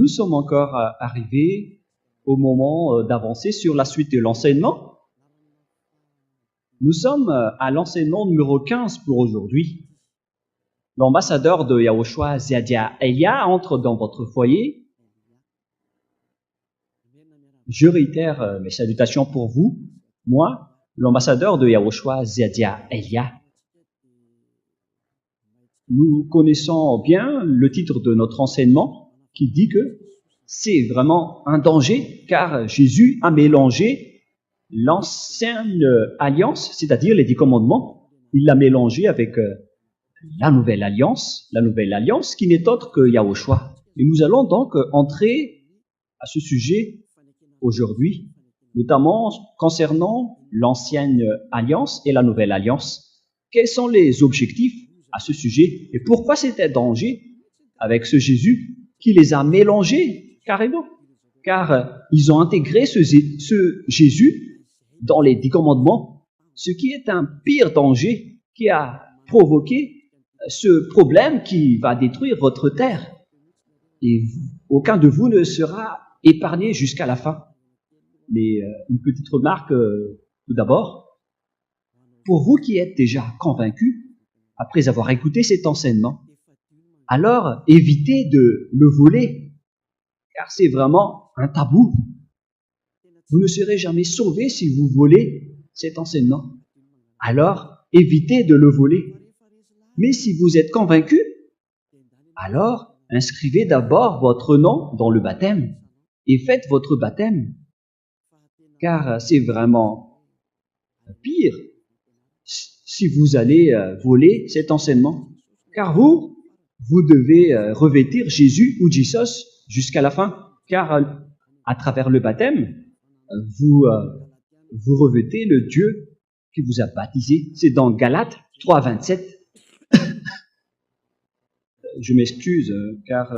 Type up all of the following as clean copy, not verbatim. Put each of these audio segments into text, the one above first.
Nous sommes encore arrivés au moment d'avancer sur la suite de l'enseignement. Nous sommes à l'enseignement numéro 15 pour aujourd'hui. L'ambassadeur de Yahushua, Ziadia Elia, entre dans votre foyer. Je réitère mes salutations pour vous. Moi, l'ambassadeur de Yahushua, Ziadia Elia. Nous connaissons bien le titre de notre enseignement qui dit que c'est vraiment un danger car Jésus a mélangé l'ancienne alliance, c'est-à-dire les 10 commandements, il l'a mélangé avec la nouvelle alliance qui n'est autre que Yahushua. Et nous allons donc entrer à ce sujet aujourd'hui, notamment concernant l'ancienne alliance et la nouvelle alliance. Quels sont les objectifs à ce sujet et pourquoi c'était danger avec ce Jésus qui les a mélangés carrément? Car ils ont intégré ce Jésus dans les 10 commandements, ce qui est un pire danger qui a provoqué ce problème qui va détruire votre terre. Et aucun de vous ne sera épargné jusqu'à la fin. Mais une petite remarque tout d'abord. Pour vous qui êtes déjà convaincus, après avoir écouté cet enseignement, alors évitez de le voler, car c'est vraiment un tabou. Vous ne serez jamais sauvé si vous volez cet enseignement. Alors, évitez de le voler. Mais si vous êtes convaincu, alors inscrivez d'abord votre nom dans le baptême et faites votre baptême. Car c'est vraiment pire si vous allez voler cet enseignement. Car vous devez revêtir Jésus ou Jesus jusqu'à la fin. Car à travers le baptême, vous revêtez le Dieu qui vous a baptisé. C'est dans Galates 3, 27. Je m'excuse car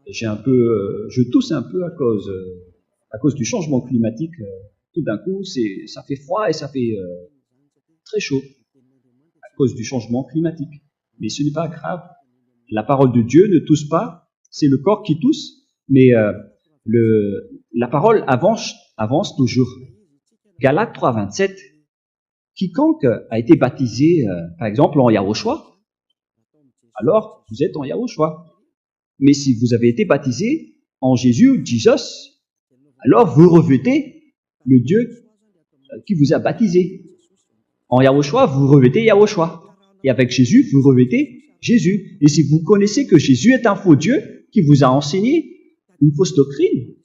je tousse un peu à cause du changement climatique. Tout d'un coup, ça fait froid et ça fait très chaud à cause du changement climatique. Mais ce n'est pas grave. La parole de Dieu ne tousse pas, c'est le corps qui tousse, mais la parole avance toujours. Galates 3, 27. Quiconque a été baptisé, par exemple, en Yahushua, alors vous êtes en Yahushua. Mais si vous avez été baptisé en Jésus ou Jesus, alors vous revêtez le Dieu qui vous a baptisé. En Yahushua, vous revêtez Yahushua. Et avec Jésus, vous revêtez Jésus. Et si vous connaissez que Jésus est un faux Dieu qui vous a enseigné une fausse doctrine,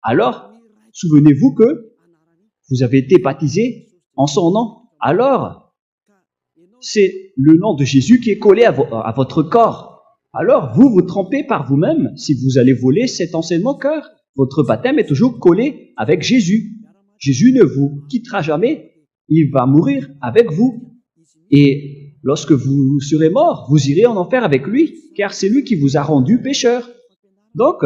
alors souvenez-vous que vous avez été baptisé en son nom. Alors, c'est le nom de Jésus qui est collé à votre corps. Alors, vous trompez par vous-même si vous allez voler cet enseignement, car votre baptême est toujours collé avec Jésus. Jésus ne vous quittera jamais. Il va mourir avec vous. Et lorsque vous serez mort, vous irez en enfer avec lui, car c'est lui qui vous a rendu pécheur. Donc,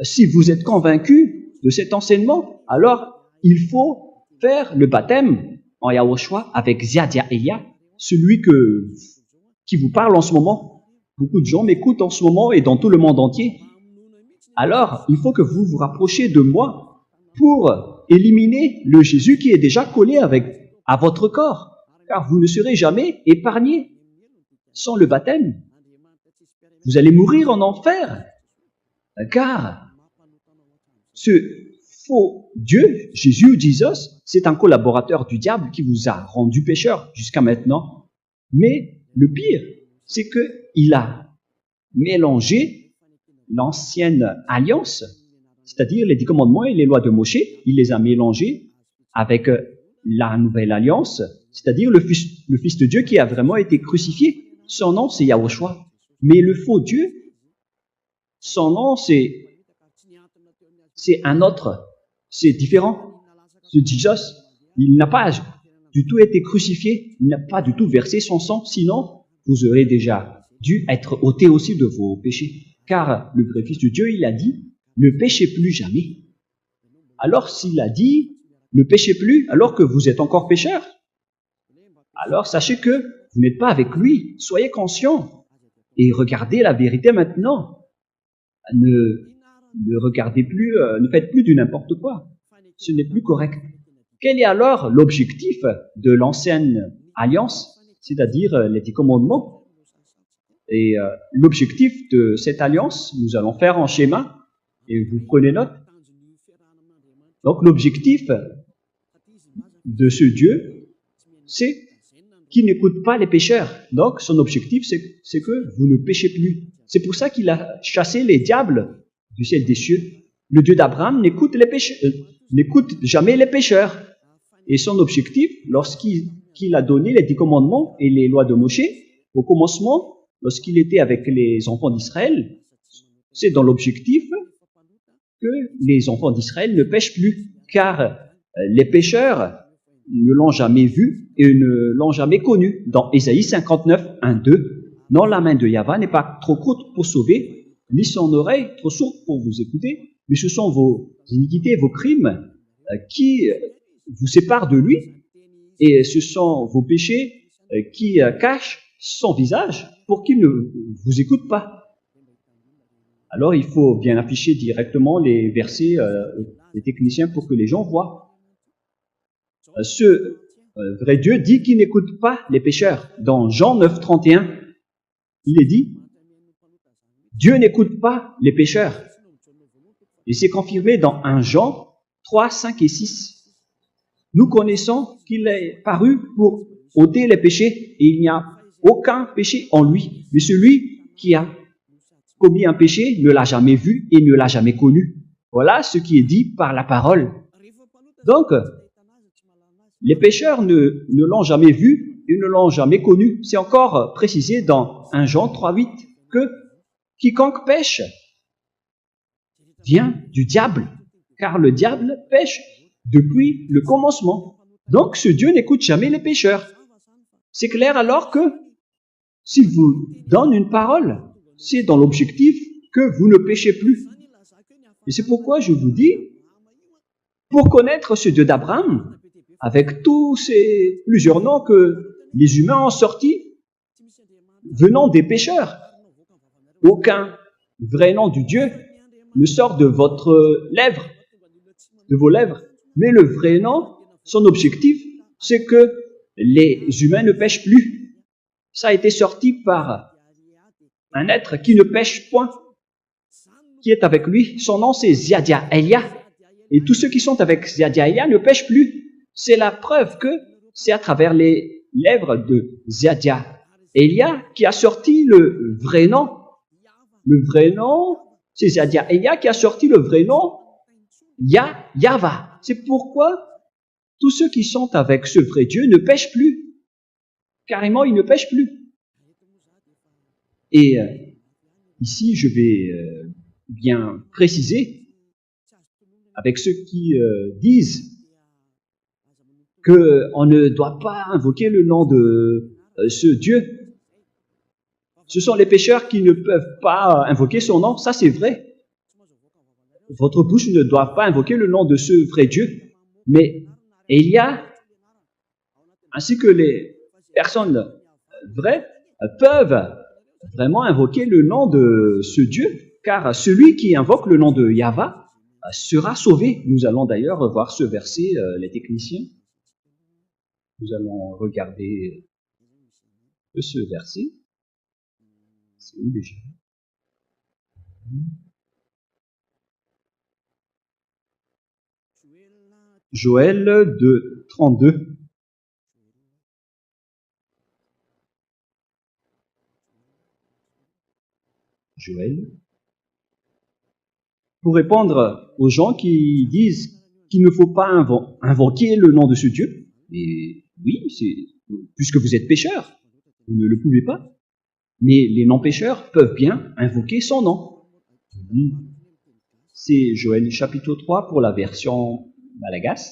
si vous êtes convaincu de cet enseignement, alors il faut faire le baptême en Yahushua avec Ziadia Elia, celui qui vous parle en ce moment. Beaucoup de gens m'écoutent en ce moment et dans tout le monde entier. Alors, il faut que vous vous rapprochiez de moi pour éliminer le Jésus qui est déjà collé à votre corps, car vous ne serez jamais épargné sans le baptême. Vous allez mourir en enfer, car ce faux Dieu, Jésus ou Jesus, c'est un collaborateur du diable qui vous a rendu pécheur jusqu'à maintenant. Mais le pire, c'est qu'il a mélangé l'ancienne alliance, c'est-à-dire les 10 commandements et les lois de Moshe, il les a mélangés avec la nouvelle alliance, c'est-à-dire le Fils de Dieu qui a vraiment été crucifié. Son nom, c'est Yahushua. Mais le faux Dieu, son nom, c'est un autre. C'est différent. Ce Jesus, il n'a pas du tout été crucifié, il n'a pas du tout versé son sang, sinon vous aurez déjà dû être ôté aussi de vos péchés. Car le vrai Fils de Dieu, il a dit, ne péchez plus jamais. Alors s'il a dit, ne péchez plus alors que vous êtes encore pécheur, alors sachez que vous n'êtes pas avec lui. Soyez conscient et regardez la vérité maintenant. ne regardez plus, ne faites plus du n'importe quoi. Ce n'est plus correct. Quel est alors l'objectif de l'ancienne alliance, c'est-à-dire les 10 commandements? Et l'objectif de cette alliance, nous allons faire en schéma, et vous prenez note. Donc l'objectif de ce Dieu, c'est qu'il n'écoute pas les pécheurs. Donc son objectif, c'est que vous ne péchez plus. C'est pour ça qu'il a chassé les diables du ciel des cieux. Le Dieu d'Abraham n'écoute jamais les pécheurs. Et son objectif, lorsqu'il a donné les 10 commandements et les lois de Moïse, au commencement, lorsqu'il était avec les enfants d'Israël, c'est dans l'objectif que les enfants d'Israël ne pêchent plus, car les pécheurs ne l'ont jamais vu et ne l'ont jamais connu. Dans Ésaïe 59, 1, 2, « Non, la main de Yahva n'est pas trop courte pour sauver, ni son oreille trop sourde pour vous écouter, mais ce sont vos iniquités, vos crimes qui vous séparent de lui, et ce sont vos péchés qui cachent son visage pour qu'il ne vous écoute pas. » Alors il faut bien afficher directement les versets des techniciens pour que les gens voient. Ce vrai Dieu dit qu'il n'écoute pas les pécheurs. Dans Jean 9, 31, il est dit, Dieu n'écoute pas les pécheurs. Et c'est confirmé dans 1 Jean 3, 5 et 6. Nous connaissons qu'il est paru pour ôter les péchés et il n'y a aucun péché en lui. Mais celui qui a commis un péché ne l'a jamais vu et ne l'a jamais connu. Voilà ce qui est dit par la parole. Donc, les pécheurs ne l'ont jamais vu et ne l'ont jamais connu. C'est encore précisé dans 1 Jean 3, 8 que quiconque pêche vient du diable, car le diable pêche depuis le commencement. Donc, ce Dieu n'écoute jamais les pécheurs. C'est clair alors que s'il vous donne une parole, c'est dans l'objectif que vous ne péchez plus. Et c'est pourquoi je vous dis, pour connaître ce Dieu d'Abraham, avec tous ces plusieurs noms que les humains ont sortis, venant des pécheurs, aucun vrai nom du Dieu ne sort de votre lèvre, de vos lèvres. Mais le vrai nom, son objectif, c'est que les humains ne pêchent plus. Ça a été sorti par un être qui ne pêche point, qui est avec lui. Son nom, c'est Ziadia Elia. Et tous ceux qui sont avec Ziadia Elia ne pêchent plus. C'est la preuve que c'est à travers les lèvres de Ziadia Elia qui a sorti le vrai nom. Le vrai nom, c'est Ziadia Elia qui a sorti le vrai nom Yahva. C'est pourquoi tous ceux qui sont avec ce vrai Dieu ne pêchent plus. Carrément, ils ne pêchent plus. Et ici, je vais bien préciser avec ceux qui disent qu'on ne doit pas invoquer le nom de ce Dieu. Ce sont les pécheurs qui ne peuvent pas invoquer son nom. Ça, c'est vrai. Votre bouche ne doit pas invoquer le nom de ce vrai Dieu. Mais Elia, ainsi que les personnes vraies, peuvent vraiment invoquer le nom de ce Dieu, car celui qui invoque le nom de Yahva sera sauvé. Nous allons d'ailleurs voir ce verset, les techniciens. Nous allons regarder ce verset. C'est où déjà? Joël 2, 32. Joël. Pour répondre aux gens qui disent qu'il ne faut pas invoquer le nom de ce Dieu, et oui, puisque vous êtes pécheurs, vous ne le pouvez pas, mais les non-pécheurs peuvent bien invoquer son nom. C'est Joël chapitre 3 pour la version Malagasy.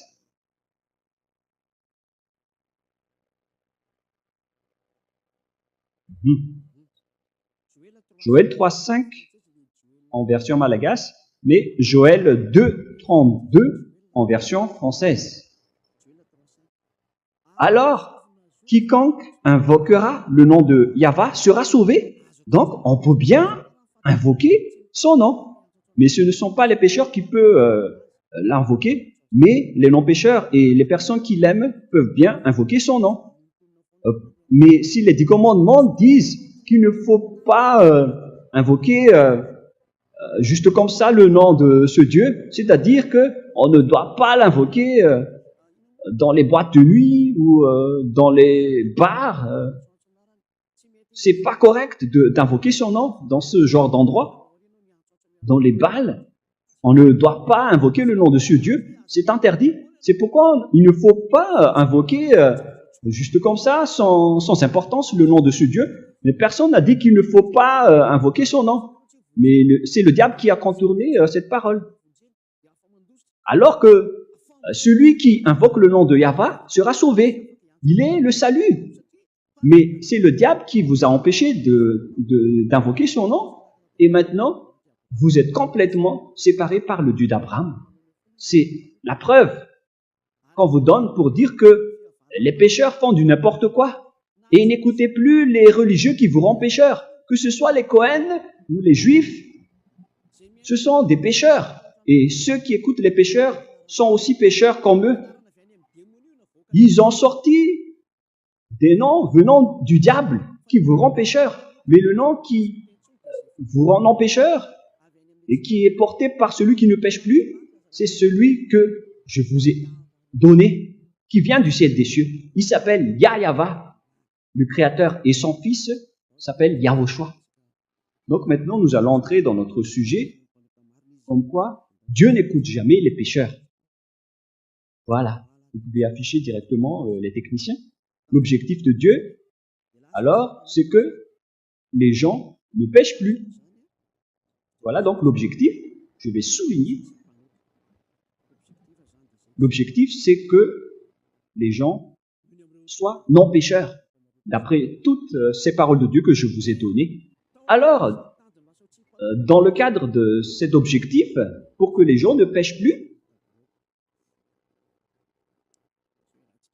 Joël 3, 5 en version Malagasy, mais Joël 2, 32 en version française. Alors, quiconque invoquera le nom de Yahva sera sauvé. Donc, on peut bien invoquer son nom. Mais ce ne sont pas les pécheurs qui peuvent l'invoquer, mais les non-pécheurs et les personnes qui l'aiment peuvent bien invoquer son nom. Mais si les 10 commandements disent qu'il ne faut pas invoquer juste comme ça le nom de ce Dieu, c'est-à-dire que on ne doit pas l'invoquer dans les boîtes de nuit ou dans les bars. C'est pas correct d'invoquer son nom dans ce genre d'endroit. Dans les bals, on ne doit pas invoquer le nom de ce Dieu. C'est interdit. C'est pourquoi il ne faut pas invoquer juste comme ça, sans importance, le nom de ce Dieu. Mais personne n'a dit qu'il ne faut pas invoquer son nom. Mais c'est le diable qui a contourné cette parole. Alors que celui qui invoque le nom de Yahva sera sauvé. Il est le salut. Mais c'est le diable qui vous a empêché d'invoquer son nom. Et maintenant, vous êtes complètement séparés par le Dieu d'Abraham. C'est la preuve qu'on vous donne pour dire que les pécheurs font du n'importe quoi. Et n'écoutez plus les religieux qui vous rendent pécheurs. Que ce soit les Cohen ou les Juifs, ce sont des pécheurs. Et ceux qui écoutent les pécheurs sont aussi pécheurs comme eux. Ils ont sorti des noms venant du diable qui vous rend pécheur. Mais le nom qui vous rend non pécheur et qui est porté par celui qui ne pêche plus, c'est celui que je vous ai donné, qui vient du ciel des cieux. Il s'appelle Yahva, le Créateur, et son fils s'appelle Yahushua. Donc maintenant, nous allons entrer dans notre sujet, comme quoi Dieu n'écoute jamais les pécheurs. Voilà, vous pouvez afficher directement les techniciens. L'objectif de Dieu, alors, c'est que les gens ne pêchent plus. Voilà donc l'objectif, je vais souligner. L'objectif, c'est que les gens soient non-pécheurs, d'après toutes ces paroles de Dieu que je vous ai données. Alors, dans le cadre de cet objectif, pour que les gens ne pêchent plus,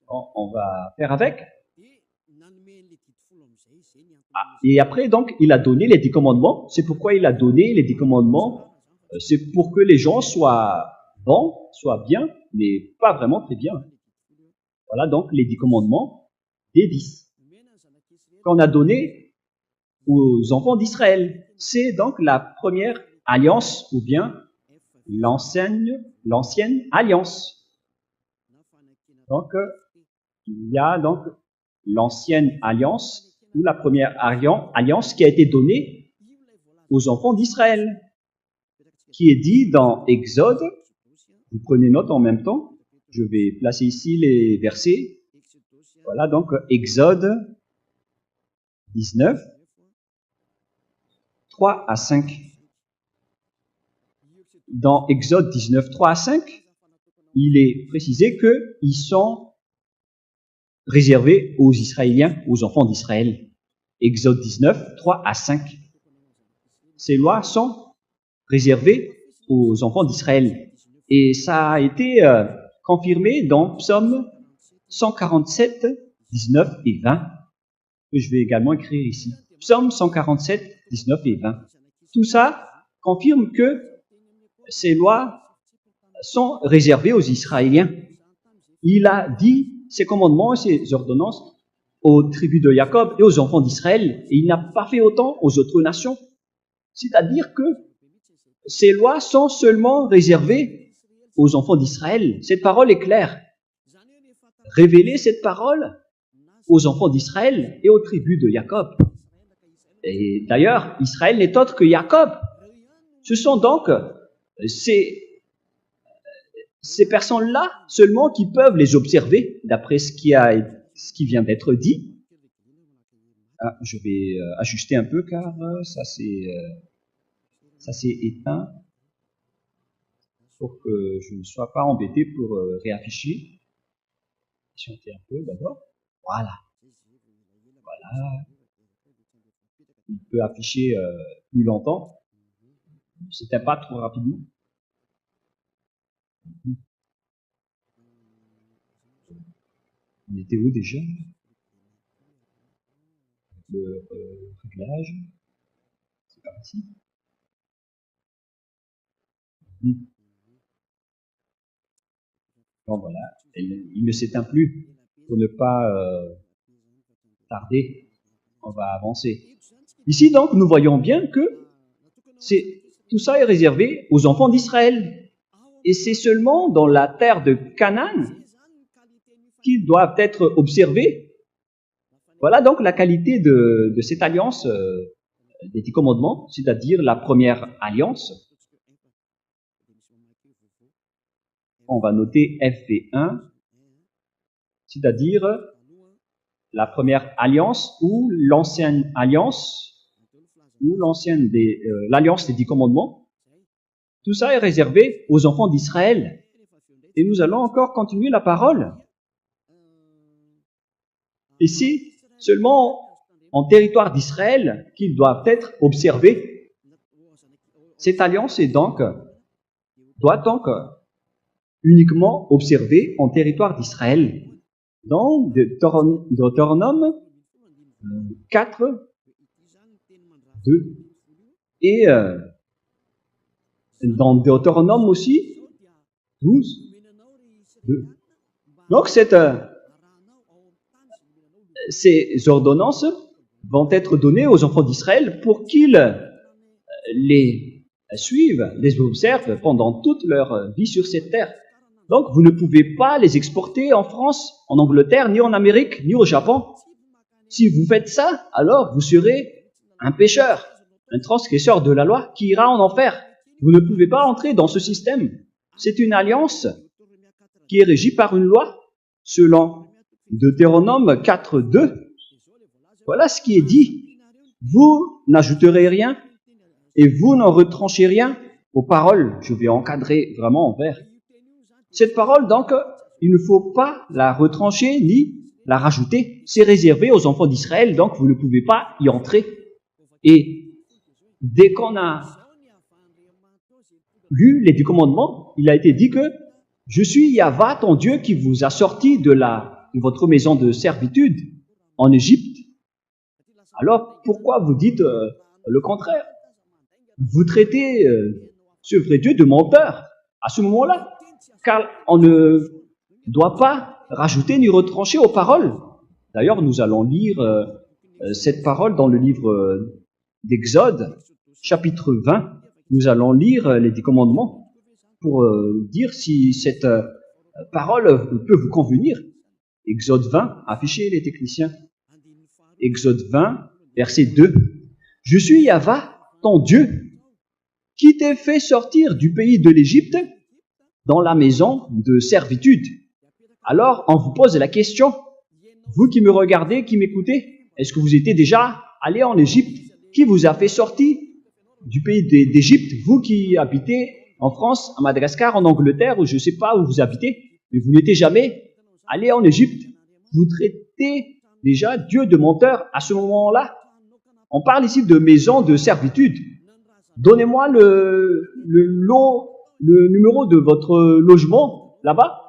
on va faire avec. Et après, donc, il a donné les 10 commandements. C'est pourquoi il a donné les 10 commandements. C'est pour que les gens soient bons, soient bien, mais pas vraiment très bien. Voilà donc les 10 commandements des 10 qu'on a donné aux enfants d'Israël. C'est donc la première alliance ou bien l'ancienne alliance. Donc, il y a donc l'ancienne alliance ou la première alliance qui a été donnée aux enfants d'Israël, qui est dit dans Exode. Vous prenez note en même temps. Je vais placer ici les versets. Voilà donc Exode 19, 3 à 5. Dans Exode 19, 3 à 5, il est précisé qu'ils sont réservés aux Israéliens, aux enfants d'Israël. Exode 19, 3 à 5. Ces lois sont réservées aux enfants d'Israël. Et ça a été confirmé dans Psaume 147, 19 et 20, que je vais également écrire ici. Psaume 147, 19 et 20. Tout ça confirme que ces lois sont réservées aux Israéliens. Il a dit ses commandements et ses ordonnances aux tribus de Jacob et aux enfants d'Israël, et il n'a pas fait autant aux autres nations. C'est-à-dire que ces lois sont seulement réservées aux enfants d'Israël. Cette parole est claire. Révéler cette parole aux enfants d'Israël et aux tribus de Jacob. Et d'ailleurs, Israël n'est autre que Jacob. Ce sont donc ces personnes-là seulement qui peuvent les observer, d'après ce qui vient d'être dit. Ah, je vais ajuster un peu car ça s'est éteint pour que je ne sois pas embêté pour réafficher. Chanter un peu d'abord. Voilà. Voilà. Il peut afficher plus longtemps. C'était pas trop rapidement. On était où déjà? Le réglage. C'est par ici. Bon, voilà, il ne s'éteint plus. Pour ne pas tarder, on va avancer. Ici, donc, nous voyons bien que tout ça est réservé aux enfants d'Israël. Et c'est seulement dans la terre de Canaan qu'ils doivent être observés. Voilà donc la qualité de cette alliance des 10 commandements, c'est-à-dire la première alliance. On va noter FV1, c'est-à-dire la première alliance ou l'ancienne alliance, ou l'alliance des 10 commandements. Tout ça est réservé aux enfants d'Israël. Et nous allons encore continuer la parole. Et c'est seulement en territoire d'Israël qu'ils doivent être observés. Cette alliance doit donc uniquement observée en territoire d'Israël. Dans Deutéronome 4, 2, et dans Deutéronome aussi 12, 2. Donc ces ordonnances vont être données aux enfants d'Israël pour qu'ils les suivent, les observent pendant toute leur vie sur cette terre. Donc, vous ne pouvez pas les exporter en France, en Angleterre, ni en Amérique, ni au Japon. Si vous faites ça, alors vous serez un pécheur, un transgresseur de la loi qui ira en enfer. Vous ne pouvez pas entrer dans ce système. C'est une alliance qui est régie par une loi, selon Deutéronome 4, 2. Voilà ce qui est dit. Vous n'ajouterez rien et vous n'en retranchez rien aux paroles. Je vais encadrer vraiment en vert. Cette parole, donc, il ne faut pas la retrancher ni la rajouter. C'est réservé aux enfants d'Israël, donc vous ne pouvez pas y entrer. Et dès qu'on a lu les 10 commandements, il a été dit que « Je suis Yahva, ton Dieu, qui vous a sorti de votre maison de servitude en Égypte. » Alors, pourquoi vous dites le contraire? Vous traitez ce vrai Dieu de menteur à ce moment-là, car on ne doit pas rajouter ni retrancher aux paroles. D'ailleurs, nous allons lire cette parole dans le livre d'Exode, chapitre 20. Nous allons lire les 10 commandements pour dire si cette parole peut vous convenir. Exode 20, affichez les techniciens. Exode 20, verset 2. « Je suis Yahva, ton Dieu, qui t'ai fait sortir du pays de l'Égypte dans la maison de servitude. » Alors, on vous pose la question, vous qui me regardez, qui m'écoutez, est-ce que vous étiez déjà allé en Égypte? Qui vous a fait sortir du pays d'Égypte? Vous qui habitez en France, à Madagascar, en Angleterre, ou je ne sais pas où vous habitez, mais vous n'étiez jamais allé en Égypte. Vous traitez déjà Dieu de menteur à ce moment-là. On parle ici de maison de servitude. Donnez-moi le numéro de votre logement là-bas,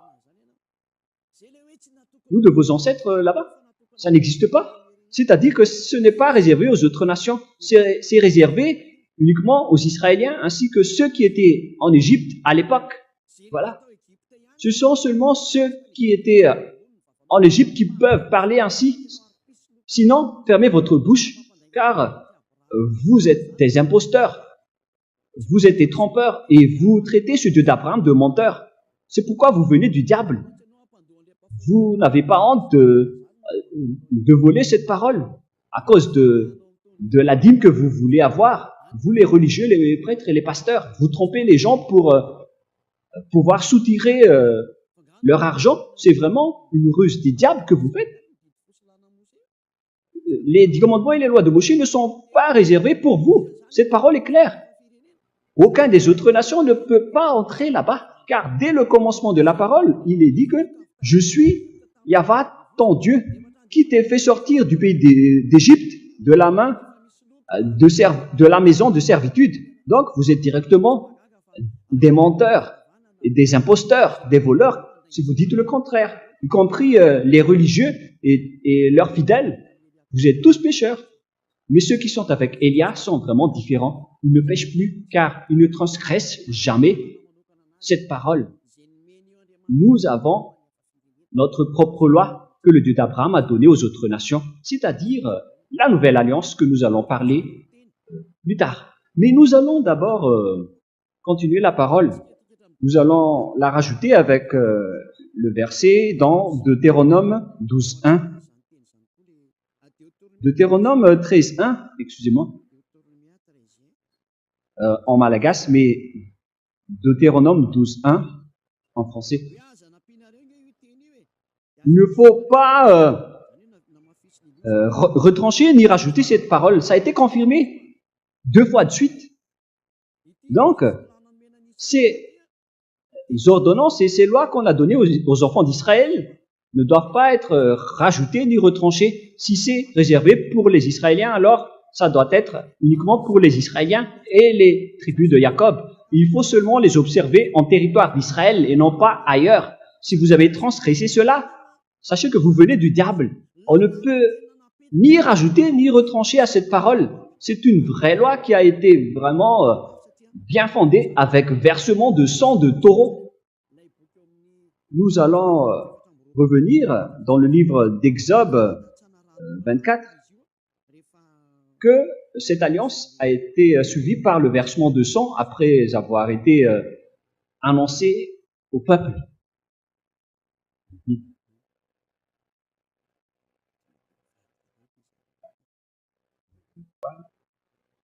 ou de vos ancêtres là-bas. Ça n'existe pas. C'est-à-dire que ce n'est pas réservé aux autres nations. C'est réservé uniquement aux Israéliens, ainsi que ceux qui étaient en Égypte à l'époque. Voilà. Ce sont seulement ceux qui étaient en Égypte qui peuvent parler ainsi. Sinon, fermez votre bouche, car vous êtes des imposteurs. Vous êtes des trompeurs et vous traitez ce Dieu d'Abraham de menteur. C'est pourquoi vous venez du diable. Vous n'avez pas honte de voler cette parole à cause de la dîme que vous voulez avoir. Vous, les religieux, les prêtres et les pasteurs, vous trompez les gens pour pouvoir soutirer leur argent. C'est vraiment une ruse des diables que vous faites. Les 10 commandements et les lois de Moïse ne sont pas réservés pour vous. Cette parole est claire. Aucun des autres nations ne peut pas entrer là-bas, car dès le commencement de la parole, il est dit que « Je suis Yahva, ton Dieu, qui t'ai fait sortir du pays d'Égypte, de la maison de servitude. » Donc, vous êtes directement des menteurs, et des imposteurs, des voleurs, si vous dites le contraire, y compris les religieux et leurs fidèles. Vous êtes tous pécheurs. Mais ceux qui sont avec Élia sont vraiment différents. Ils ne pêchent plus, car ils ne transgressent jamais. cette parole. Nous avons notre propre loi que le Dieu d'Abraham a donnée aux autres nations, c'est-à-dire la nouvelle alliance que nous allons parler plus tard. Mais nous allons d'abord continuer la parole. Nous allons la rajouter avec le verset dans Deutéronome 12.1. Deutéronome 13.1, excusez-moi, en malagasy, mais Deutéronome 12.1 en français. Il ne faut pas retrancher ni rajouter cette parole. Ça a été confirmé 2 fois de suite. Donc, ces ordonnances et ces lois qu'on a données aux enfants d'Israël ne doivent pas être rajoutées ni retranchées. Si c'est réservé pour les Israéliens, alors ça doit être uniquement pour les Israéliens et les tribus de Jacob. Il faut seulement les observer en territoire d'Israël et non pas ailleurs. Si vous avez transgressé cela, sachez que vous venez du diable. On ne peut ni rajouter ni retrancher à cette parole. C'est une vraie loi qui a été vraiment bien fondée avec versement de sang de taureau. Nous allons revenir dans le livre d'Exode 24 que cette alliance a été suivie par le versement de sang après avoir été annoncée au peuple.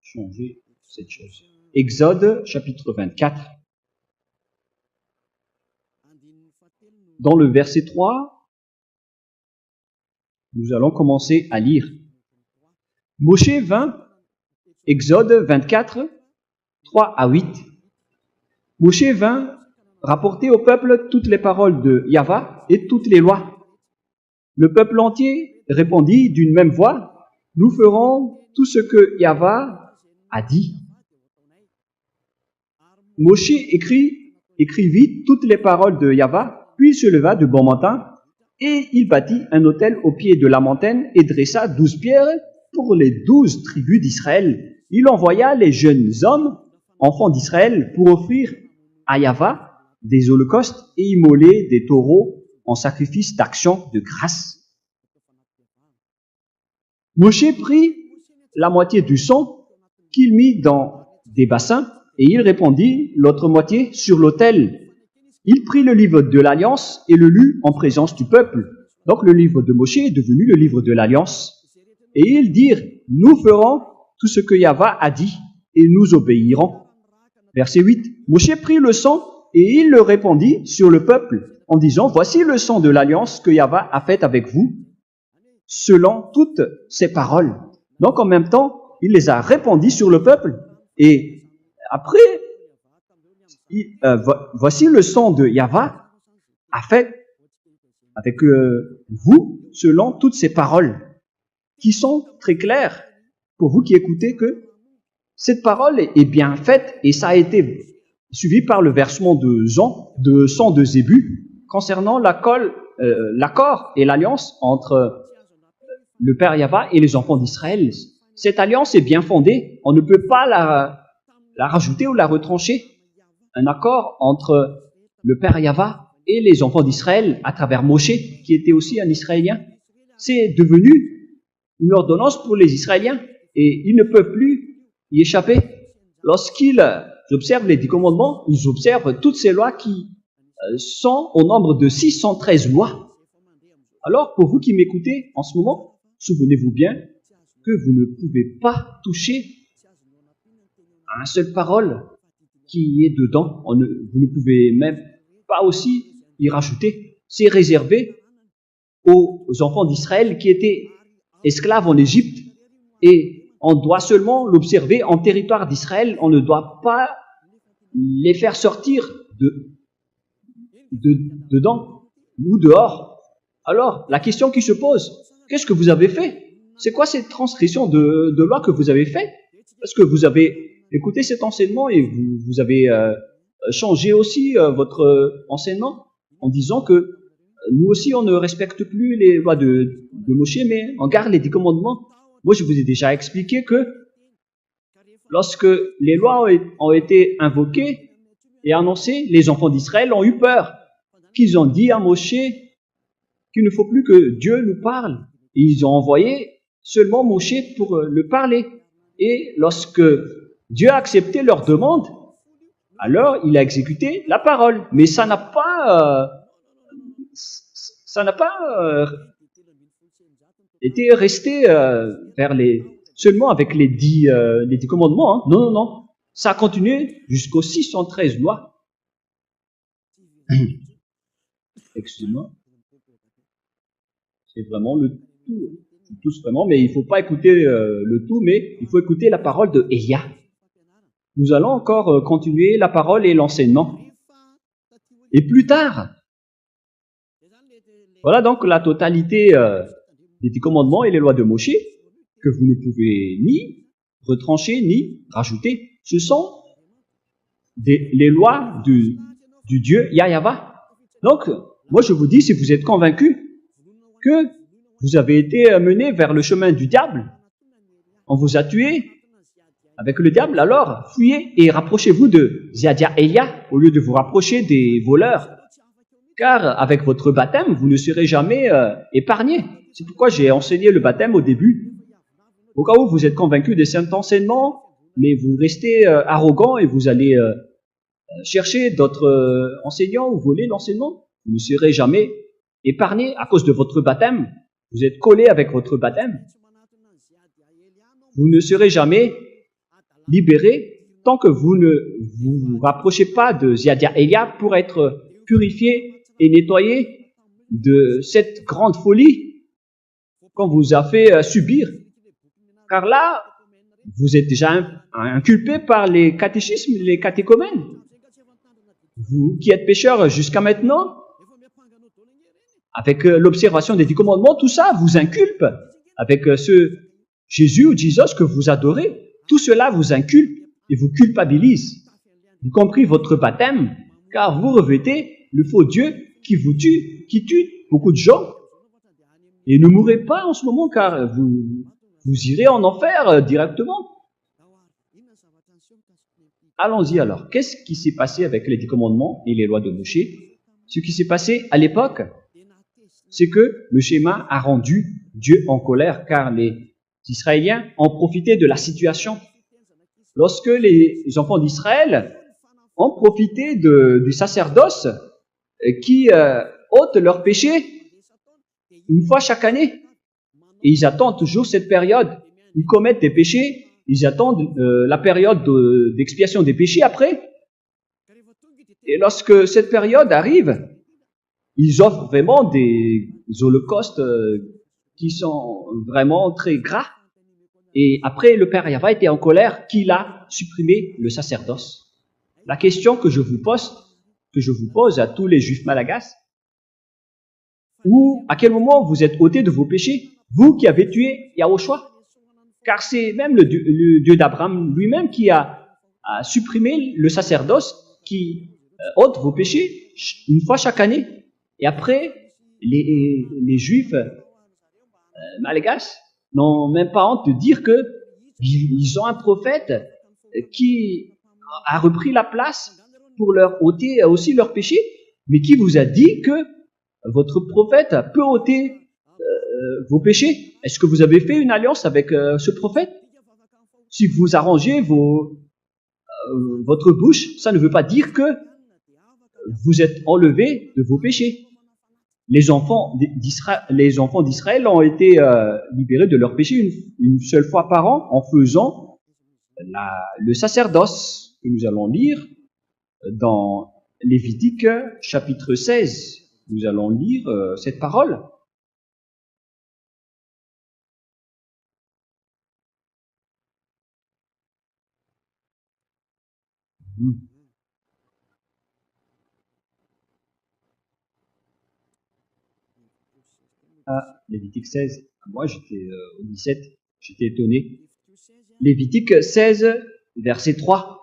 Changer cette chose. Exode chapitre 24. Dans le verset 3, nous allons commencer à lire. Moshe vint, Exode 24, 3 à 8. Moshe vint rapporter au peuple toutes les paroles de Yahvé et toutes les lois. Le peuple entier répondit d'une même voix, nous ferons tout ce que Yahvé a dit. Moshe écrivit toutes les paroles de Yahvé, puis se leva de bon matin, et il bâtit un autel au pied de la montagne et dressa 12 pierres pour les 12 tribus d'Israël. Il envoya les jeunes hommes, enfants d'Israël, pour offrir à Yahvé des holocaustes et immoler des taureaux en sacrifice d'action de grâce. Moshe prit la moitié du sang qu'il mit dans des bassins et il répandit l'autre moitié sur l'autel. Il prit le livre de l'Alliance et le lut en présence du peuple. Donc le livre de Moshe est devenu le livre de l'Alliance. Et ils dirent, nous ferons tout ce que Yahvé a dit et nous obéirons. Verset 8. Moshe prit le sang et il le répandit sur le peuple en disant, voici le sang de l'Alliance que Yahvé a faite avec vous, selon toutes ses paroles. Donc en même temps, il les a répandis sur le peuple. Et après, voici le sang de Yahvé a fait avec vous selon toutes ces paroles qui sont très claires pour vous qui écoutez que cette parole est bien faite et ça a été suivi par le versement de sang de Zébu concernant l'accord et l'alliance entre le Père Yahvé et les enfants d'Israël. Cette alliance est bien fondée, on ne peut pas la rajouter ou la retrancher. Un accord entre le Père Yahvé et les enfants d'Israël à travers Moshe, qui était aussi un Israélien. C'est devenu une ordonnance pour les Israéliens et ils ne peuvent plus y échapper. Lorsqu'ils observent les 10 commandements, ils observent toutes ces lois qui sont au nombre de 613 lois. Alors, pour vous qui m'écoutez en ce moment, souvenez-vous bien que vous ne pouvez pas toucher à une seule parole qui est dedans. Vous ne pouvez même pas aussi y rajouter. C'est réservé aux enfants d'Israël qui étaient esclaves en Égypte et on doit seulement l'observer en territoire d'Israël. On ne doit pas les faire sortir dedans ou dehors. Alors, la question qui se pose, qu'est-ce que vous avez fait? C'est quoi cette transgression de loi que vous avez fait? Parce que vous avez écouté cet enseignement et vous avez changé aussi votre enseignement en disant que nous aussi, on ne respecte plus les lois de Moshe, mais on garde les 10 commandements. Moi, je vous ai déjà expliqué que lorsque les lois ont été invoquées, et annoncé, les enfants d'Israël ont eu peur, qu'ils ont dit à Moshe qu'il ne faut plus que Dieu nous parle. Et ils ont envoyé seulement Moshe pour le parler. Et lorsque Dieu a accepté leur demande, alors il a exécuté la parole. Mais ça n'a pas été resté seulement avec les 10 commandements. Hein. Non, non, non. Ça a continué jusqu'aux 613 lois. Excusez-moi. C'est vraiment le tout. Tous vraiment, mais il ne faut pas écouter le tout, mais il faut écouter la parole de Élia. Nous allons encore continuer la parole et l'enseignement. Et plus tard, voilà donc la totalité des 10 commandements et les lois de Moshe, que vous ne pouvez ni retrancher ni rajouter. Ce sont les lois du Dieu Yahweh. Donc, moi je vous dis, si vous êtes convaincus que vous avez été mené vers le chemin du diable, on vous a tué avec le diable, alors fuyez et rapprochez-vous de Ziadia Elia au lieu de vous rapprocher des voleurs. Car avec votre baptême, vous ne serez jamais épargné. C'est pourquoi j'ai enseigné le baptême au début. Au cas où vous êtes convaincu de cet enseignement, mais vous restez arrogant et vous allez chercher d'autres enseignants ou voler l'enseignement, vous ne serez jamais épargné à cause de votre baptême. Vous êtes collé avec votre baptême. Vous ne serez jamais libéré tant que vous ne vous rapprochez pas de Ziadia Elia pour être purifié et nettoyé de cette grande folie qu'on vous a fait subir. Car là, vous êtes déjà inculpé par les catéchismes, les catéchomènes. Vous qui êtes pécheurs jusqu'à maintenant, avec l'observation des 10 commandements, tout ça vous inculpe. Avec ce Jésus ou Jesus que vous adorez, tout cela vous inculpe et vous culpabilise, y compris votre baptême, car vous revêtez le faux Dieu qui vous tue, qui tue beaucoup de gens. Et ne mourrez pas en ce moment, car vous irez en enfer directement. Allons-y alors. Qu'est-ce qui s'est passé avec les 10 commandements et les lois de Moshe? Ce qui s'est passé à l'époque, c'est que le schéma a rendu Dieu en colère, car les Israéliens ont profité de la situation. Lorsque les enfants d'Israël ont profité du sacerdoce qui ôte leurs péchés une fois chaque année, et ils attendent toujours cette période, ils commettent des péchés, ils attendent la période d'expiation des péchés après, et lorsque cette période arrive, ils offrent vraiment des holocaustes qui sont vraiment très gras. Et après, le Père Yahweh était en colère qu'il a supprimé le sacerdoce. La question que je vous pose à tous les Juifs malagasy, ou à quel moment vous êtes ôtés de vos péchés, vous qui avez tué Yahushua, car c'est même le Dieu d'Abraham lui-même qui a supprimé le sacerdoce qui ôte vos péchés une fois chaque année. Et après, les Juifs malagasy n'ont même pas honte de dire que ils ont un prophète qui a repris la place pour leur ôter aussi leurs péchés, mais qui vous a dit que votre prophète peut ôter vos péchés. Est-ce que vous avez fait une alliance avec ce prophète? Si vous arrangez votre bouche, ça ne veut pas dire que vous êtes enlevés de vos péchés. Les enfants d'Israël ont été libérés de leurs péchés une seule fois par an en faisant le sacerdoce que nous allons lire dans Lévitique chapitre 16. Nous allons lire cette parole. Lévitique 16. Moi, j'étais au 17. J'étais étonné. Lévitique 16, verset 3.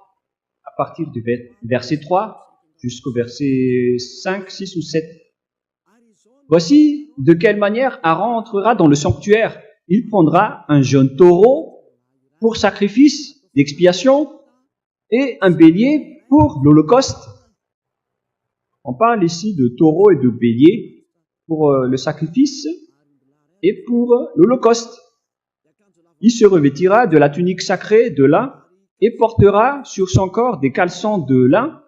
À partir du verset 3 jusqu'au verset 5, 6 ou 7. Voici de quelle manière Aaron entrera dans le sanctuaire. Il prendra un jeune taureau pour sacrifice d'expiation et un bélier pour l'Holocauste. On parle ici de taureau et de bélier pour le sacrifice et pour l'Holocauste. Il se revêtira de la tunique sacrée de lin et portera sur son corps des caleçons de lin,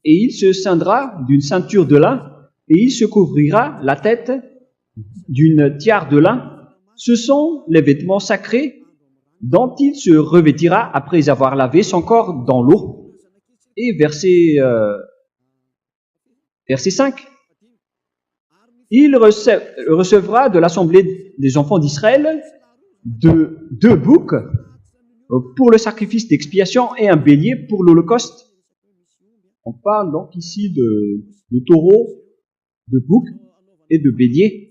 et il se ceindra d'une ceinture de lin, et il se couvrira la tête d'une tiare de lin. Ce sont les vêtements sacrés dont il se revêtira après avoir lavé son corps dans l'eau. Et verset 5. Il recevra de l'assemblée des enfants d'Israël deux boucs pour le sacrifice d'expiation et un bélier pour l'Holocauste. On parle donc ici de taureaux, de boucs et de béliers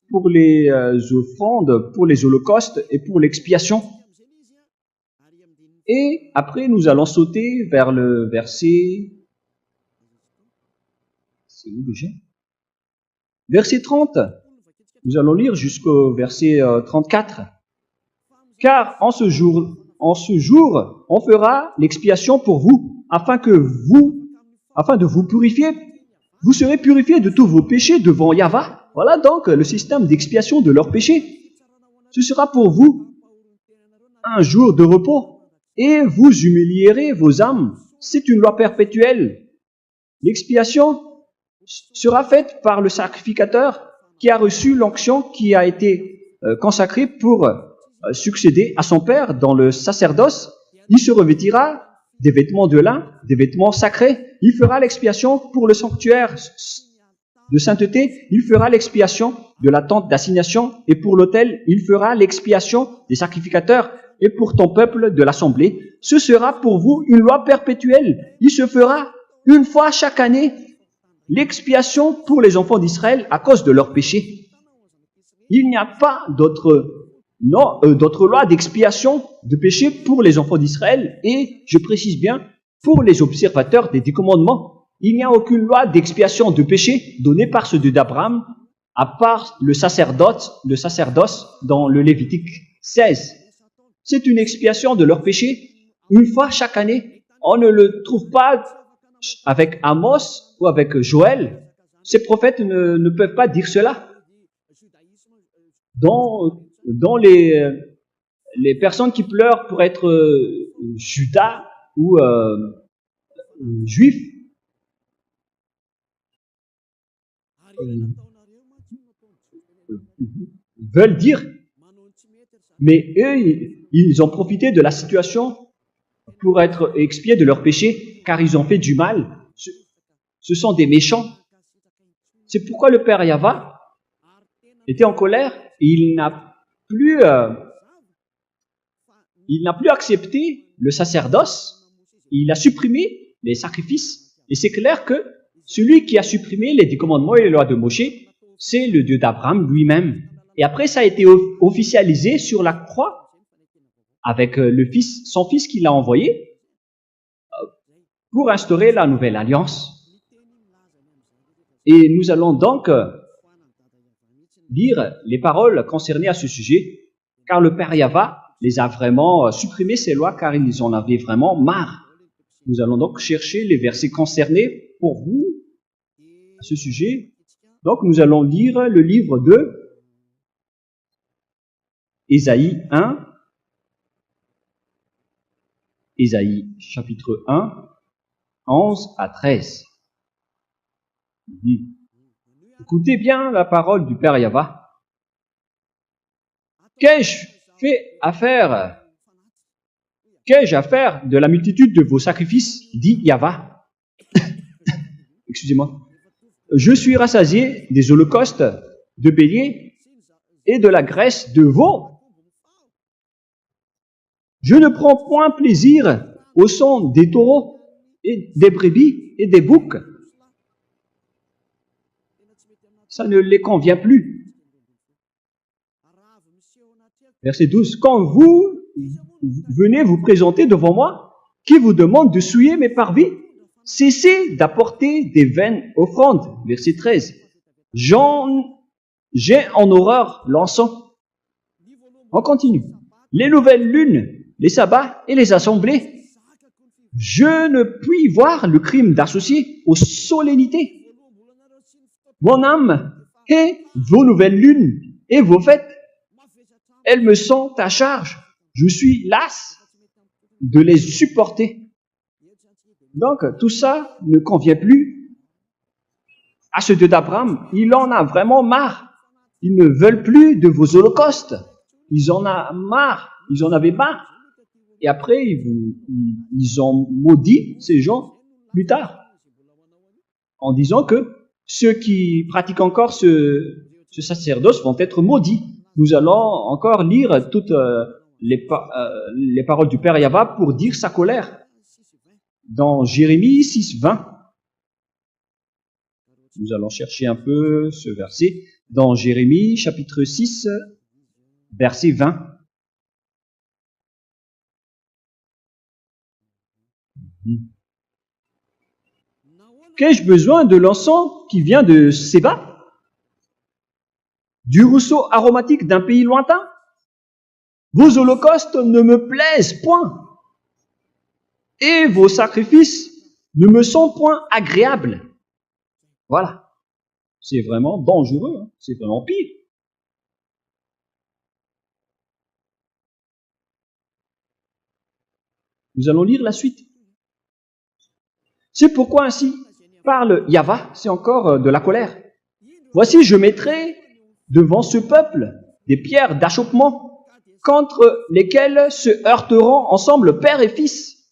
pour les offrandes, pour les holocaustes et pour l'expiation. Et après, nous allons sauter vers le verset... C'est où déjà ? Verset 30. Nous allons lire jusqu'au verset 34. Car en ce jour, on fera l'expiation pour vous, afin de vous purifier. Vous serez purifiés de tous vos péchés devant Yahweh. Voilà donc le système d'expiation de leurs péchés. Ce sera pour vous un jour de repos, et vous humilierez vos âmes. C'est une loi perpétuelle. L'expiation sera faite par le sacrificateur qui a reçu l'onction qui a été consacrée pour succéder à son père dans le sacerdoce. Il se revêtira des vêtements de lin, des vêtements sacrés. Il fera l'expiation pour le sanctuaire de sainteté. Il fera l'expiation de la tente d'assignation, et pour l'autel, il fera l'expiation des sacrificateurs, et pour ton peuple de l'assemblée. Ce sera pour vous une loi perpétuelle. Il se fera une fois chaque année l'expiation pour les enfants d'Israël à cause de leurs péchés. Il n'y a pas d'autre loi d'expiation de péché pour les enfants d'Israël, et je précise bien, pour les observateurs des 10 commandements. Il n'y a aucune loi d'expiation de péché donnée par ceux d'Abraham, à part le sacerdoce dans le Lévitique 16. C'est une expiation de leurs péchés une fois chaque année. On ne le trouve pas avec Amos ou avec Joël. Ces prophètes ne peuvent pas dire cela. Dans les personnes qui pleurent pour être Judas ou juifs, veulent dire, mais eux, ils ont profité de la situation pour être expiés de leurs péchés, car ils ont fait du mal. Ce sont des méchants. C'est pourquoi le Père Yahweh était en colère, et il n'a plus accepté le sacerdoce. Il a supprimé les sacrifices. Et c'est clair que celui qui a supprimé les 10 commandements et les lois de Moshe, c'est le Dieu d'Abraham lui-même. Et après, ça a été officialisé sur la croix avec son fils qu'il a envoyé pour instaurer la nouvelle alliance. Et nous allons donc lire les paroles concernées à ce sujet, car le Père Yahweh les a vraiment supprimé ces lois, car ils en avaient vraiment marre. Nous allons donc chercher les versets concernés pour vous à ce sujet. Donc nous allons lire le livre de Ésaïe 1, Ésaïe chapitre 1, 11 à 13. Écoutez bien la parole du Père Yahweh. Qu'ai-je à faire de la multitude de vos sacrifices, dit Yahweh. Excusez-moi. Je suis rassasié des holocaustes de béliers et de la graisse de veau. Je ne prends point plaisir au sang des taureaux et des brebis et des boucs. Ça ne les convient plus. Verset 12. Quand vous venez vous présenter devant moi, qui vous demande de souiller mes parvis, cessez d'apporter des vaines offrandes. Verset 13. J'ai en horreur l'encens. On continue. Les nouvelles lunes, les sabbats et les assemblées. Je ne puis voir le crime d'associer aux solennités. Mon âme et vos nouvelles lunes et vos fêtes, elles me sont à charge. Je suis las de les supporter. Donc, tout ça ne convient plus à ce Dieu d'Abraham. Il en a vraiment marre. Ils ne veulent plus de vos holocaustes. Ils en ont marre. Ils en avaient marre. Et après, ils ont maudit ces gens plus tard, en disant que ceux qui pratiquent encore ce sacerdoce vont être maudits. Nous allons encore lire toutes les paroles du Père Yahva pour dire sa colère. Dans Jérémie 6, 20, nous allons chercher un peu ce verset. Dans Jérémie chapitre 6, verset 20. Qu'ai-je besoin de l'encens qui vient de Séba? Du rousseau aromatique d'un pays lointain? Vos holocaustes ne me plaisent point, et vos sacrifices ne me sont point agréables. Voilà. C'est vraiment dangereux, hein. C'est vraiment pire. Nous allons lire la suite. C'est pourquoi ainsi parle Yahva, c'est encore de la colère. Voici, je mettrai devant ce peuple des pierres d'achoppement contre lesquelles se heurteront ensemble père et fils,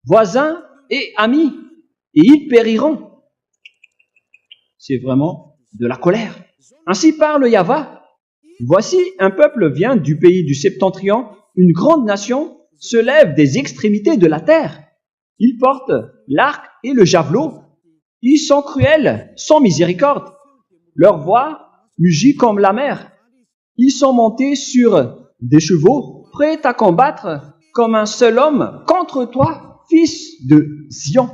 voisins et amis, et ils périront. C'est vraiment de la colère. Ainsi parle Yahva. Voici, un peuple vient du pays du septentrion, une grande nation se lève des extrémités de la terre. Ils portent l'arc et le javelot. Ils sont cruels, sans miséricorde. Leur voix mugit comme la mer. Ils sont montés sur des chevaux, prêts à combattre comme un seul homme contre toi, fils de Zion.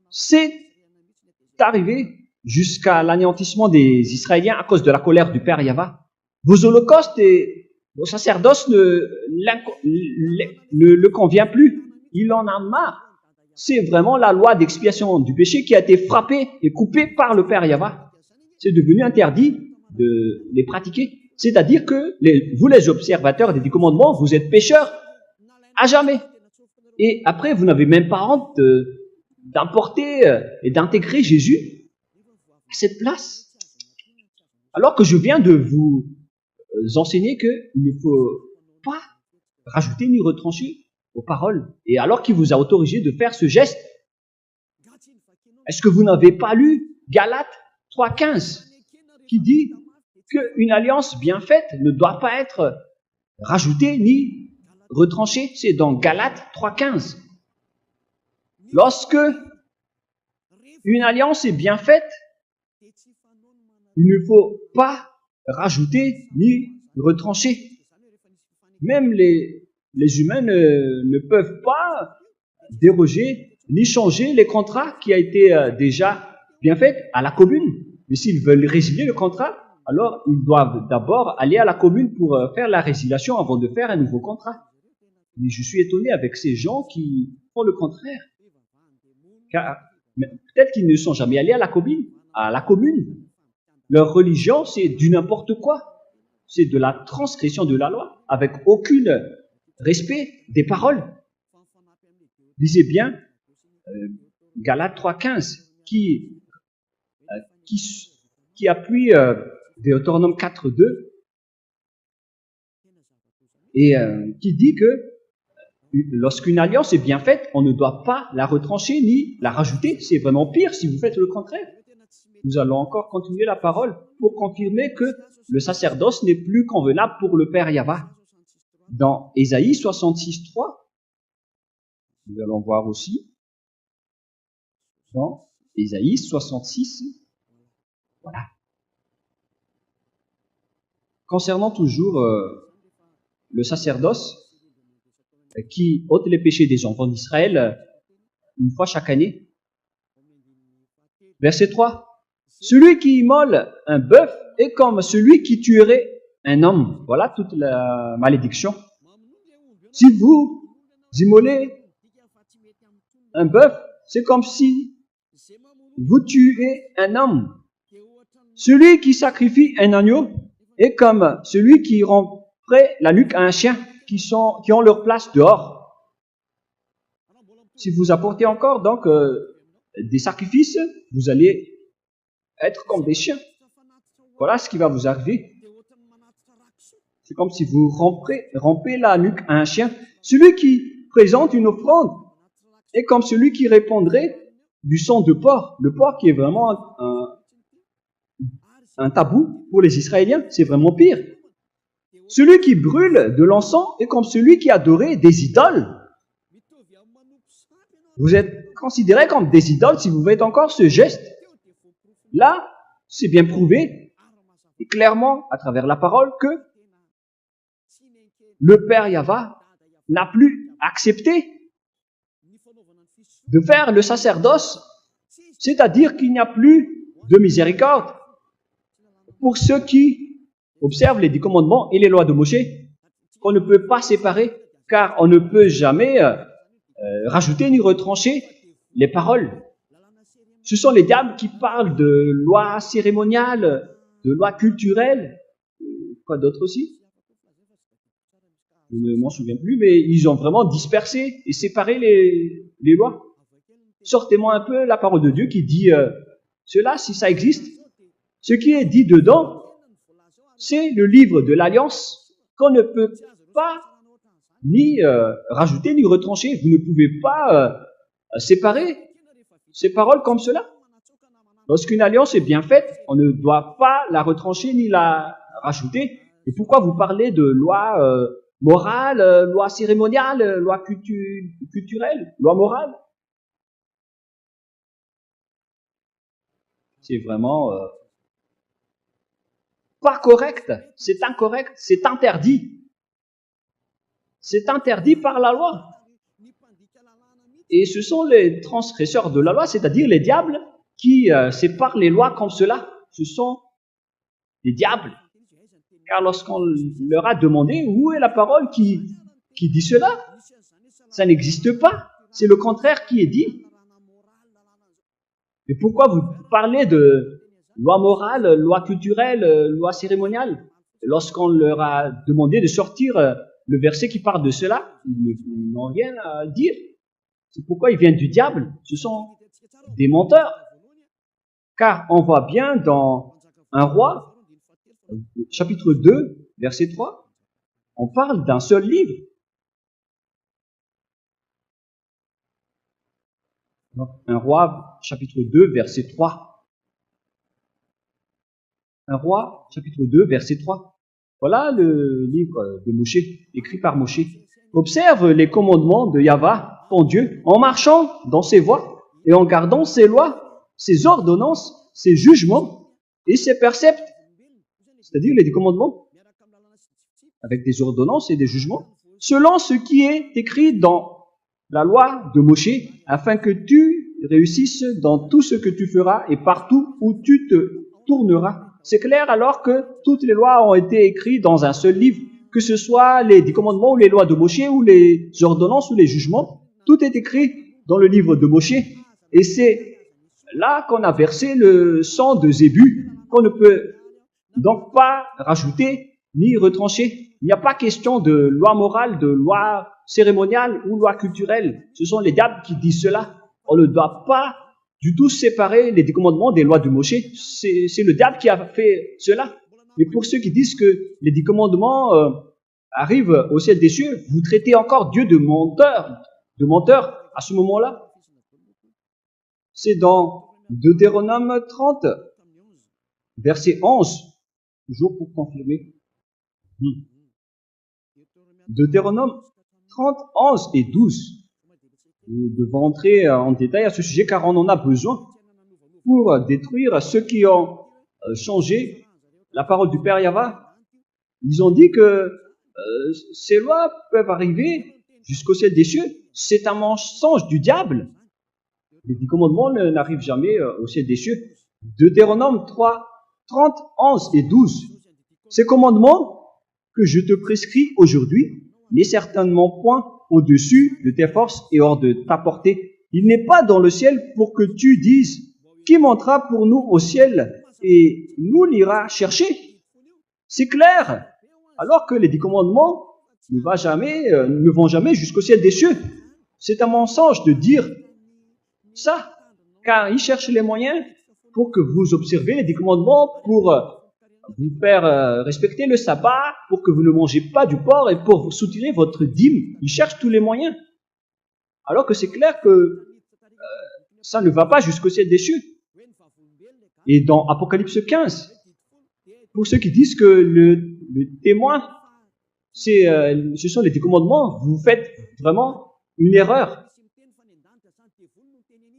C'est arrivé jusqu'à l'anéantissement des Israéliens à cause de la colère du Père Yahva. Vos holocaustes et vos sacerdoces ne le convient plus. Il en a marre. C'est vraiment la loi d'expiation du péché qui a été frappée et coupée par le Père Yahva. C'est devenu interdit de les pratiquer. C'est-à-dire que vous, les observateurs des 10 commandements, vous êtes pécheurs à jamais. Et après, vous n'avez même pas honte d'importer et d'intégrer Jésus à cette place. Alors que je viens de vous enseigner qu'il ne faut pas rajouter ni retrancher aux paroles. Et alors qu'il vous a autorisé de faire ce geste, est-ce que vous n'avez pas lu Galates 3,15 qui dit qu'une alliance bien faite ne doit pas être rajoutée ni retranchée? C'est dans Galates 3,15. Lorsque une alliance est bien faite, il ne faut pas rajouter ni retrancher. Même les humains ne peuvent pas déroger ni changer les contrats qui a été déjà bien fait à la commune. Mais s'ils veulent résilier le contrat, alors ils doivent d'abord aller à la commune pour faire la résiliation avant de faire un nouveau contrat. Mais je suis étonné avec ces gens qui font le contraire. Car peut-être qu'ils ne sont jamais allés à la commune. Leur religion, c'est du n'importe quoi. C'est de la transgression de la loi, avec aucun respect des paroles. Lisez bien Galates 3,15 qui appuie Deutéronome 4,2 et qui dit que lorsqu'une alliance est bien faite, on ne doit pas la retrancher ni la rajouter. C'est vraiment pire si vous faites le contraire. Nous allons encore continuer la parole pour confirmer que le sacerdoce n'est plus convenable pour le Père Yahva. Dans Ésaïe 66,3, nous allons voir aussi, dans Ésaïe 66, voilà. Concernant toujours le sacerdoce qui ôte les péchés des enfants d'Israël une fois chaque année. Verset 3. Celui qui immole un bœuf est comme celui qui tuerait un homme. Voilà toute la malédiction. Si vous immolez Un bœuf, c'est comme si vous tuez un homme. Celui qui sacrifie un agneau est comme celui qui romperait la nuque à un chien qui ont leur place dehors. Si vous apportez encore donc des sacrifices, vous allez être comme des chiens. Voilà ce qui va vous arriver. C'est comme si vous rompez la nuque à un chien. Celui qui présente une offrande est comme celui qui répandrait du sang de porc. Le porc qui est vraiment un tabou pour les Israéliens, c'est vraiment pire. Celui qui brûle de l'encens est comme celui qui adorait des idoles. Vous êtes considérés comme des idoles si vous faites encore ce geste. Là, c'est bien prouvé, et clairement, à travers la parole, que le Père Yahva n'a plus accepté de faire le sacerdoce, c'est-à-dire qu'il n'y a plus de miséricorde pour ceux qui observent les 10 commandements et les lois de Moïse, qu'on ne peut pas séparer, car on ne peut jamais rajouter ni retrancher les paroles. Ce sont les diables qui parlent de lois cérémoniales, de lois culturelles, quoi d'autre aussi? Je ne m'en souviens plus, mais ils ont vraiment dispersé et séparé les lois. Sortez-moi un peu la parole de Dieu qui dit cela, si ça existe. Ce qui est dit dedans, c'est le livre de l'Alliance qu'on ne peut pas ni rajouter ni retrancher. Vous ne pouvez pas séparer ces paroles comme cela. Lorsqu'une alliance est bien faite, on ne doit pas la retrancher ni la rajouter. Et pourquoi vous parlez de loi morale, loi cérémoniale, loi culturelle, loi morale? C'est vraiment pas correct, c'est incorrect, c'est interdit. C'est interdit par la loi. Et ce sont les transgresseurs de la loi, c'est-à-dire les diables, qui séparent les lois comme cela. Ce sont les diables. Car lorsqu'on leur a demandé où est la parole qui dit cela, ça n'existe pas. C'est le contraire qui est dit. Et pourquoi vous parlez de loi morale, loi culturelle, loi cérémoniale? Lorsqu'on leur a demandé de sortir le verset qui parle de cela, ils n'ont rien à dire. C'est pourquoi ils viennent du diable. Ce sont des menteurs. Car on voit bien dans un roi, chapitre 2, verset 3, on parle d'un seul livre. Un roi, chapitre 2, verset 3. Un roi, chapitre 2, verset 3. Voilà le livre de Moshe, écrit par Moshe. Observe les commandements de Yahva, ton Dieu, en marchant dans ses voies et en gardant ses lois, ses ordonnances, ses jugements et ses préceptes. C'est-à-dire les 10 commandements, avec des ordonnances et des jugements, selon ce qui est écrit dans la loi de Moshe, afin que tu réussisses dans tout ce que tu feras et partout où tu te tourneras. C'est clair alors que toutes les lois ont été écrites dans un seul livre, que ce soit les 10 commandements ou les lois de Moshe ou les ordonnances ou les jugements, tout est écrit dans le livre de Moshe. Et c'est là qu'on a versé le sang de Zébu, qu'on ne peut donc pas rajouter ni retrancher. Il n'y a pas question de loi morale, de loi cérémoniale ou loi culturelle. Ce sont les diables qui disent cela. On ne doit pas du tout séparer les 10 commandements des lois de Moshe. C'est le diable qui a fait cela. Mais pour ceux qui disent que les 10 commandements arrivent au ciel des cieux, vous traitez encore Dieu de menteur à ce moment-là. C'est dans Deutéronome 30, verset 11, toujours pour confirmer. Deutéronome 30, 11 et 12. Nous devons entrer en détail à ce sujet car on en a besoin pour détruire ceux qui ont changé la parole du Père Yahva. Ils ont dit que ces lois peuvent arriver jusqu'au ciel des cieux. C'est un mensonge du diable. Les 10 commandements n'arrivent jamais au ciel des cieux. Deutéronome 3, 30, 11 et 12. Ces commandements que je te prescris aujourd'hui n'est certainement point au-dessus de tes forces et hors de ta portée. Il n'est pas dans le ciel pour que tu dises, qui montera pour nous au ciel et nous l'ira chercher. C'est clair. Alors que les 10 commandements ne vont jamais jusqu'au ciel des cieux. C'est un mensonge de dire ça, car ils cherchent les moyens pour que vous observez les 10 commandements, pour vous faire respecter le sabbat, pour que vous ne mangez pas du porc et pour soutirer votre dîme. Ils cherchent tous les moyens. Alors que c'est clair que ça ne va pas jusqu'au ciel des cieux. Et dans Apocalypse 15, pour ceux qui disent que le témoin, ce sont les 10 commandements, vous faites vraiment une erreur.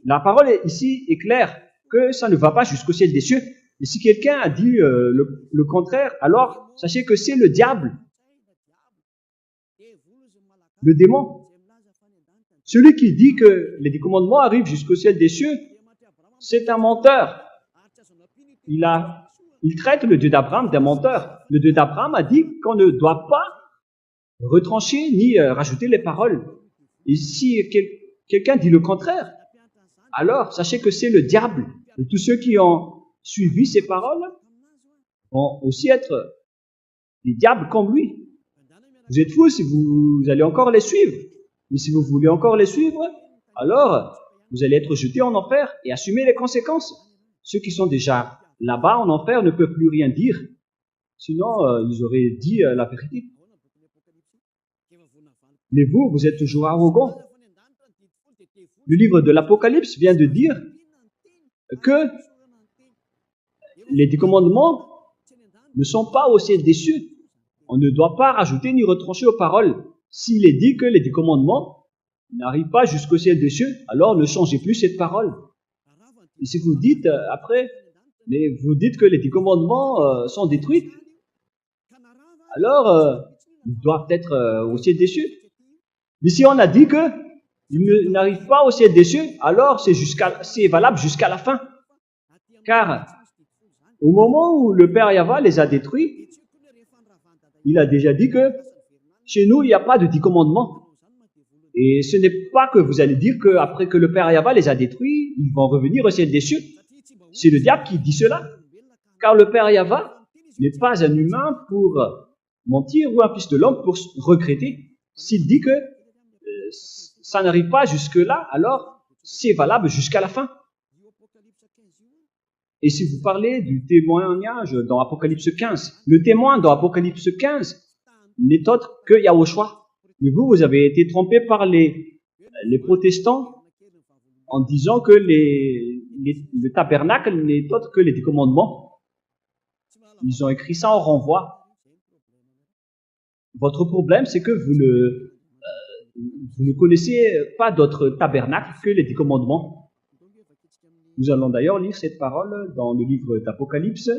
La parole ici est claire, que ça ne va pas jusqu'au ciel des cieux. Et si quelqu'un a dit le contraire, alors sachez que c'est le diable, le démon. Celui qui dit que les 10 commandements arrivent jusqu'au ciel des cieux, c'est un menteur. Il traite le Dieu d'Abraham d'un menteur. Le Dieu d'Abraham a dit qu'on ne doit pas retrancher ni rajouter les paroles. Et si quelqu'un dit le contraire, alors sachez que c'est le diable. Et tous ceux qui ont suivi ces paroles vont aussi être des diables comme lui. Vous êtes fous si vous allez encore les suivre. Mais si vous voulez encore les suivre, alors vous allez être jetés en enfer et assumer les conséquences. Ceux qui sont déjà là-bas en enfer ne peuvent plus rien dire. Sinon, ils auraient dit la vérité. Mais vous êtes toujours arrogants. Le livre de l'Apocalypse vient de dire que les 10 commandements ne sont pas au ciel des cieux. On ne doit pas rajouter ni retrancher aux paroles. S'il est dit que les 10 commandements n'arrivent pas jusqu'au ciel des cieux, alors ne changez plus cette parole. Et si vous dites après, vous dites que les 10 commandements sont détruits, alors ils doivent être au ciel des cieux. Mais si on a dit que ils n'arrivent pas au ciel des cieux, alors c'est valable jusqu'à la fin. Car au moment où le Père Yahva les a détruits, il a déjà dit que chez nous, il n'y a pas de 10 commandements. Et ce n'est pas que vous allez dire qu'après que le Père Yahva les a détruits, ils vont revenir au ciel des cieux. C'est le diable qui dit cela. Car le Père Yahva n'est pas un humain pour mentir ou un fils de l'homme pour regretter. S'il dit que ça n'arrive pas jusque-là, alors c'est valable jusqu'à la fin. Et si vous parlez du témoignage dans Apocalypse 15, le témoin dans Apocalypse 15 n'est autre que Yahushua. Mais vous avez été trompé par les protestants en disant que le tabernacle n'est autre que les 10 commandements. Ils ont écrit ça en renvoi. Votre problème, c'est que vous ne connaissez pas d'autre tabernacle que les 10 commandements. Nous allons d'ailleurs lire cette parole dans le livre d'Apocalypse,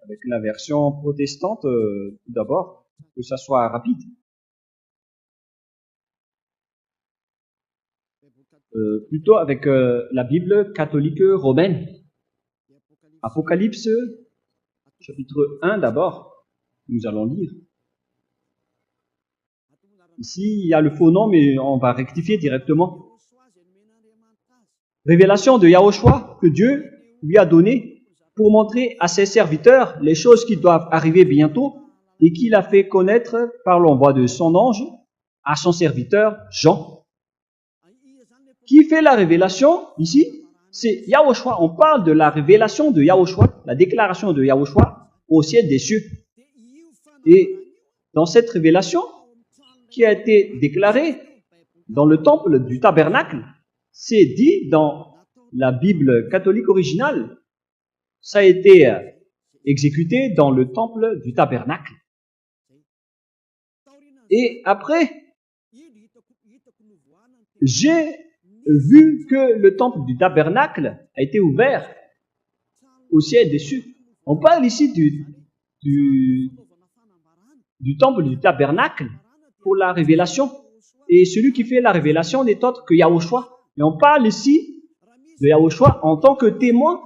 avec la version protestante tout d'abord, que ça soit rapide. Plutôt avec la Bible catholique romaine. Apocalypse, chapitre 1 d'abord, nous allons lire. Ici, il y a le faux nom, mais on va rectifier directement. Révélation de Yahushua que Dieu lui a donnée pour montrer à ses serviteurs les choses qui doivent arriver bientôt et qu'il a fait connaître par l'envoi de son ange à son serviteur Jean. Qui fait la révélation ici? C'est Yahushua. On parle de la révélation de Yahushua, la déclaration de Yahushua au ciel des cieux. Et dans cette révélation qui a été déclarée dans le temple du tabernacle, c'est dit dans la Bible catholique originale, ça a été exécuté dans le temple du tabernacle. Et après, j'ai vu que le temple du tabernacle a été ouvert au ciel des cieux. On parle ici du temple du tabernacle pour la révélation. Et celui qui fait la révélation n'est autre que Yahushua. Et on parle ici de Yahushua en tant que témoin.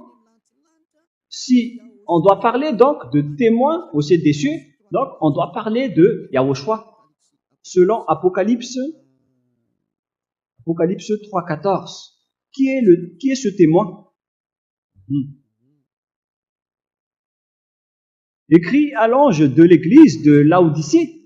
Si on doit parler donc de témoin au ciel des cieux, donc on doit parler de Yahushua. Selon Apocalypse Apocalypse 3,14. Qui est ce témoin? Écrit à l'ange de l'église de Laodicée.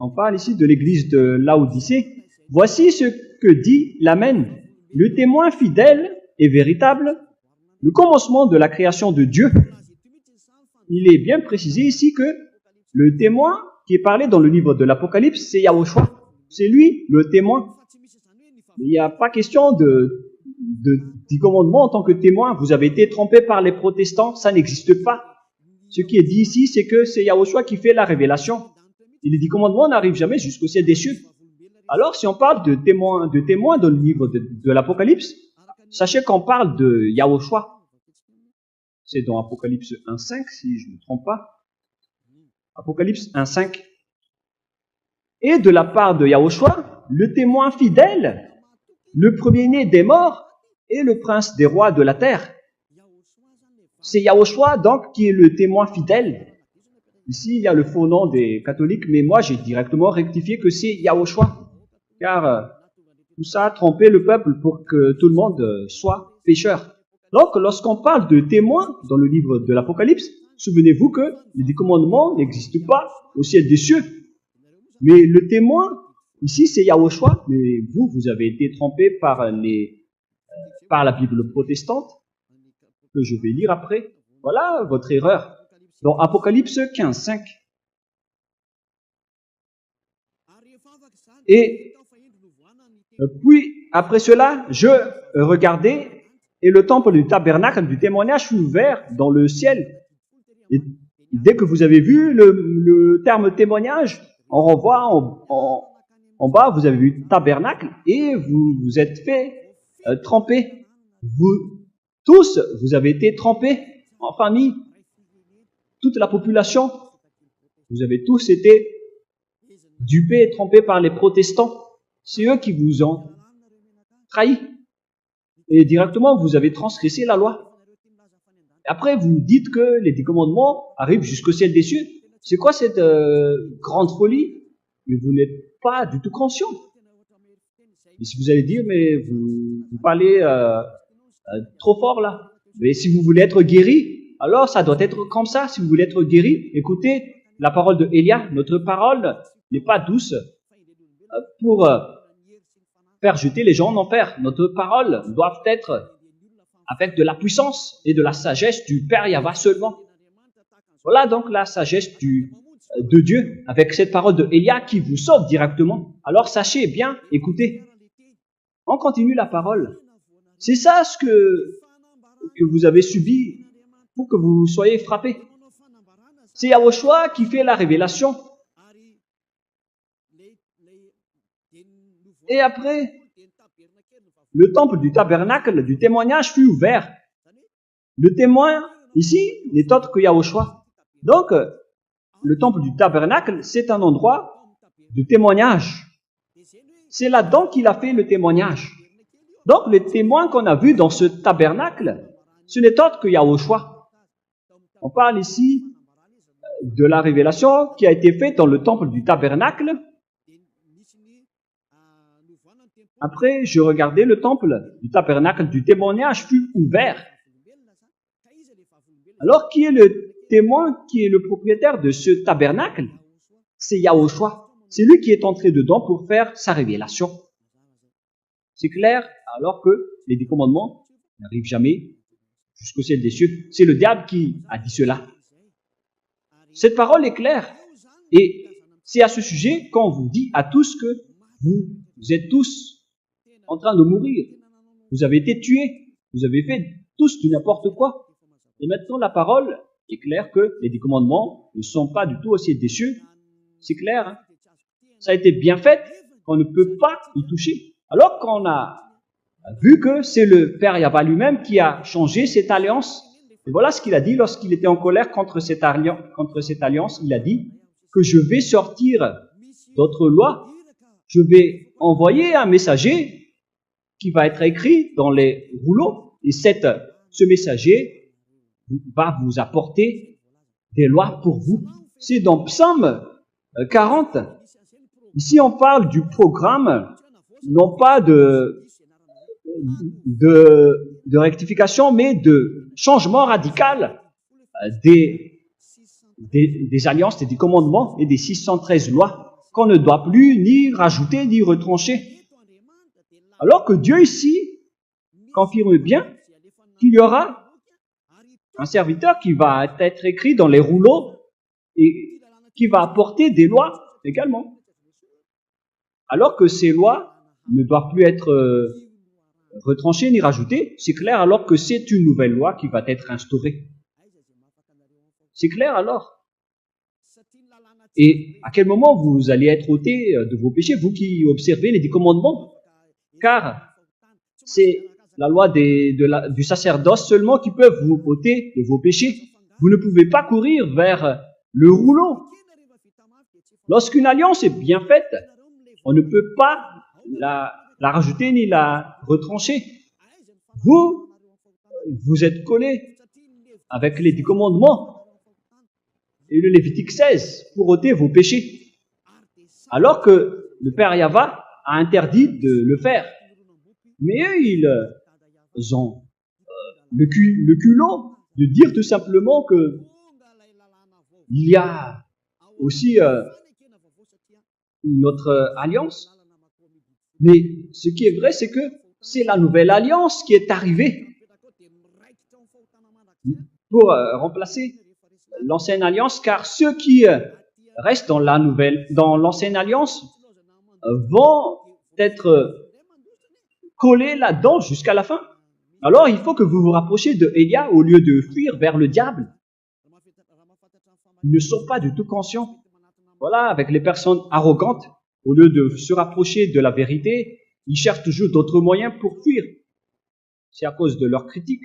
On parle ici de l'église de Laodicée. Voici ce que dit l'Amen, le témoin fidèle et véritable, le commencement de la création de Dieu. Il est bien précisé ici que le témoin qui est parlé dans le livre de l'Apocalypse, c'est Yahushua. C'est lui le témoin. Il n'y a pas question du commandement en tant que témoin. Vous avez été trompé par les protestants, ça n'existe pas. Ce qui est dit ici, c'est que c'est Yahushua qui fait la révélation. Et les 10 commandements n'arrivent jamais jusqu'au ciel des cieux. Alors, si on parle de témoins dans le livre de l'Apocalypse, sachez qu'on parle de Yahushua. C'est dans Apocalypse 1.5, si je ne me trompe pas. Apocalypse 1.5. Et de la part de Yahushua, le témoin fidèle, le premier-né des morts et le prince des rois de la terre. C'est Yahushua, donc, qui est le témoin fidèle. Ici, il y a le faux nom des catholiques, mais moi, j'ai directement rectifié que c'est Yahushua. Car tout ça a trompé le peuple pour que tout le monde soit pécheur. Donc, lorsqu'on parle de témoins dans le livre de l'Apocalypse, souvenez-vous que les 10 commandements n'existent pas au ciel des cieux. Mais le témoin, ici, c'est Yahushua. Mais vous avez été trompé par la Bible protestante, que je vais lire après. Voilà votre erreur. Dans Apocalypse 15.5. Et puis, après cela, je regardais, et le temple du tabernacle du témoignage fut ouvert dans le ciel. Et dès que vous avez vu le terme témoignage, on revoit en bas, vous avez vu tabernacle, et vous vous êtes fait tremper. Vous tous, vous avez été trempés en famille. Toute la population, vous avez tous été dupés et trompés par les protestants. C'est eux qui vous ont trahi. Et directement, vous avez transgressé la loi. Après, vous dites que les 10 commandements arrivent jusqu'au ciel des cieux. C'est quoi cette grande folie? Mais vous n'êtes pas du tout conscient. Et si vous allez dire, mais vous parlez trop fort là. Mais si vous voulez être guéri, alors ça doit être comme ça. Si vous voulez être guéri, écoutez la parole de Élia. Notre parole n'est pas douce pour faire jeter les gens en enfer. Notre parole doit être avec de la puissance et de la sagesse du Père Yahweh seulement. Voilà donc la sagesse de Dieu avec cette parole de Élia qui vous sauve directement. Alors sachez bien, écoutez. On continue la parole. C'est ça ce que vous avez subi pour que vous soyez frappés. C'est Yahushua qui fait la révélation. Et après, le temple du tabernacle du témoignage fut ouvert. Le témoin, ici, n'est autre que Yahushua. Donc, le temple du tabernacle, c'est un endroit de témoignage. C'est là-dedans qu'il a fait le témoignage. Donc, les témoins qu'on a vus dans ce tabernacle, ce n'est autre que Yahushua. On parle ici de la révélation qui a été faite dans le temple du tabernacle. Après, je regardais le temple du tabernacle du témoignage fut ouvert. Alors, qui est le témoin, qui est le propriétaire de ce tabernacle? C'est Yahushua. C'est lui qui est entré dedans pour faire sa révélation. C'est clair, alors que les 10 commandements n'arrivent jamais jusqu'au ciel des cieux. C'est le diable qui a dit cela. Cette parole est claire. Et c'est à ce sujet qu'on vous dit à tous que vous êtes tous en train de mourir. Vous avez été tués. Vous avez fait tous du n'importe quoi. Et maintenant, la parole est claire que les 10 commandements ne sont pas du tout au ciel des cieux. C'est clair. Hein? Ça a été bien fait, qu'on ne peut pas y toucher. Alors qu'on a vu que c'est le Père Yahweh lui-même qui a changé cette alliance. Et voilà ce qu'il a dit lorsqu'il était en colère contre cette alliance. Il a dit que je vais sortir d'autres lois. Je vais envoyer un messager qui va être écrit dans les rouleaux. Et ce messager va vous apporter des lois pour vous. C'est dans Psaume 40. Ici, on parle du programme, non pas de rectification, mais de changement radical des alliances et des commandements et des 613 lois qu'on ne doit plus ni rajouter ni retrancher. Alors que Dieu ici confirme bien qu'il y aura un serviteur qui va être écrit dans les rouleaux et qui va apporter des lois également. Alors que ces lois ne doivent plus être retranchées ni rajoutées, c'est clair alors que c'est une nouvelle loi qui va être instaurée. C'est clair alors? Et à quel moment vous allez être ôté de vos péchés, vous qui observez les 10 commandements? Car c'est la loi du sacerdoce seulement qui peuvent vous ôter de vos péchés. Vous ne pouvez pas courir vers le rouleau. Lorsqu'une alliance est bien faite, on ne peut pas la rajouter ni la retrancher. Vous êtes collé avec les 10 commandements et le Lévitique 16 pour ôter vos péchés. Alors que le Père Yahva a interdit de le faire. Mais eux, ils ont le culot de dire tout simplement que il y a aussi notre alliance. Mais ce qui est vrai, c'est que c'est la nouvelle alliance qui est arrivée pour remplacer l'ancienne alliance, car ceux qui restent dans l'ancienne alliance vont être collés là-dedans jusqu'à la fin. Alors il faut que vous vous rapprochiez de Élia au lieu de fuir vers le diable. Ils ne sont pas du tout conscients. Voilà, avec les personnes arrogantes, au lieu de se rapprocher de la vérité, ils cherchent toujours d'autres moyens pour fuir. C'est à cause de leur critique.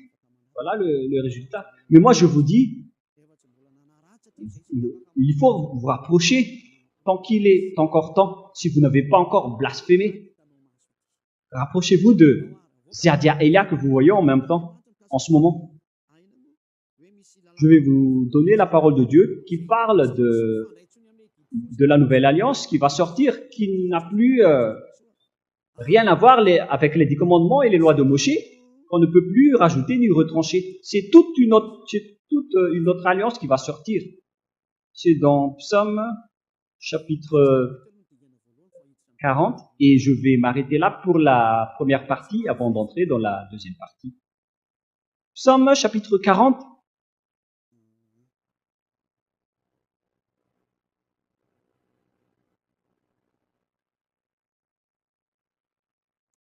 Voilà le résultat. Mais moi, je vous dis, il faut vous rapprocher tant qu'il est encore temps, si vous n'avez pas encore blasphémé. Rapprochez-vous de Ziadia Elia que vous voyez en même temps, en ce moment. Je vais vous donner la parole de Dieu qui parle de la nouvelle alliance qui va sortir, qui n'a plus rien à voir avec les 10 commandements et les lois de Moshe, qu'on ne peut plus rajouter ni retrancher. C'est toute une autre alliance qui va sortir. C'est dans Psaume chapitre 40, et je vais m'arrêter là pour la première partie avant d'entrer dans la deuxième partie. Psaume chapitre 40.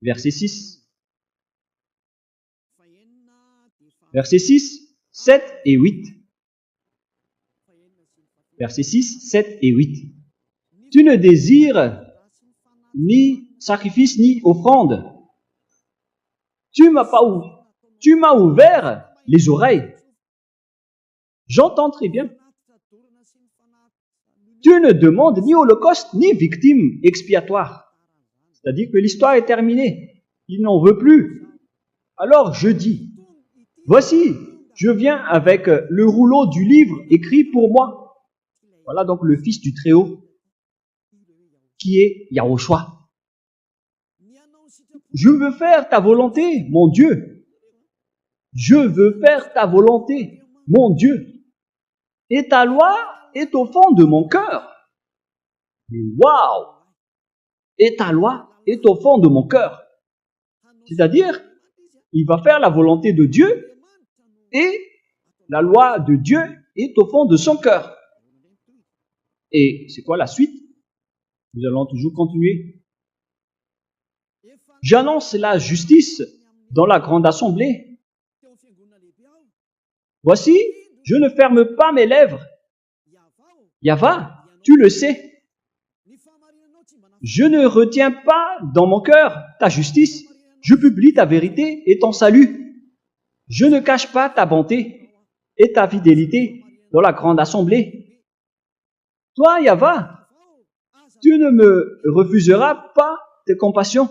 Verset 6. Verset 6, 7 et 8. Verset 6, 7 et 8. Tu ne désires ni sacrifice ni offrande. Tu m'as ouvert les oreilles. J'entends très bien. Tu ne demandes ni holocauste ni victime expiatoire. C'est-à-dire que l'histoire est terminée. Il n'en veut plus. Alors je dis, voici, je viens avec le rouleau du livre écrit pour moi. Voilà donc le Fils du Très-Haut, qui est Yahushua. Je veux faire ta volonté, mon Dieu. Je veux faire ta volonté, mon Dieu. Et ta loi est au fond de mon cœur. Waouh! Et ta loi est au fond de mon cœur. C'est-à-dire, il va faire la volonté de Dieu et la loi de Dieu est au fond de son cœur. Et c'est quoi la suite? Nous allons toujours continuer. J'annonce la justice dans la grande assemblée. Voici, je ne ferme pas mes lèvres. Yahva, tu le sais. Je ne retiens pas dans mon cœur ta justice. Je publie ta vérité et ton salut. Je ne cache pas ta bonté et ta fidélité dans la grande assemblée. Toi, Yahva, tu ne me refuseras pas tes compassions.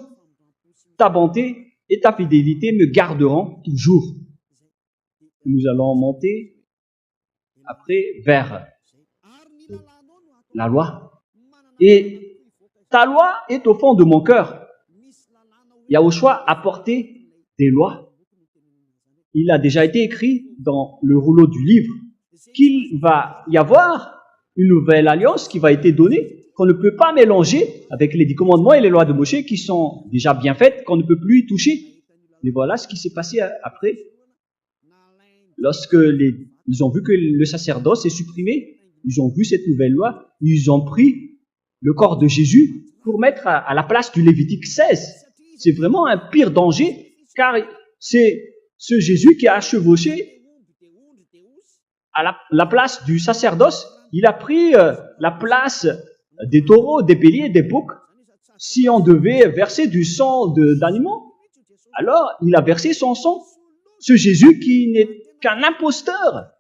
Ta bonté et ta fidélité me garderont toujours. Nous allons monter après vers la loi. Et ta loi est au fond de mon cœur. Yahushua a porté des lois. Il a déjà été écrit dans le rouleau du livre qu'il va y avoir une nouvelle alliance qui va être donnée, qu'on ne peut pas mélanger avec les 10 commandements et les lois de Moïse qui sont déjà bien faites, qu'on ne peut plus y toucher. Mais voilà ce qui s'est passé après. Lorsque ils ont vu que le sacerdoce est supprimé, ils ont vu cette nouvelle loi, ils ont pris le corps de Jésus pour mettre à la place du Lévitique 16. C'est vraiment un pire danger, car c'est ce Jésus qui a chevauché à la place du sacerdoce. Il a pris la place des taureaux, des béliers, des boucs. Si on devait verser du sang d'animaux, alors il a versé son sang. Ce Jésus qui n'est qu'un imposteur,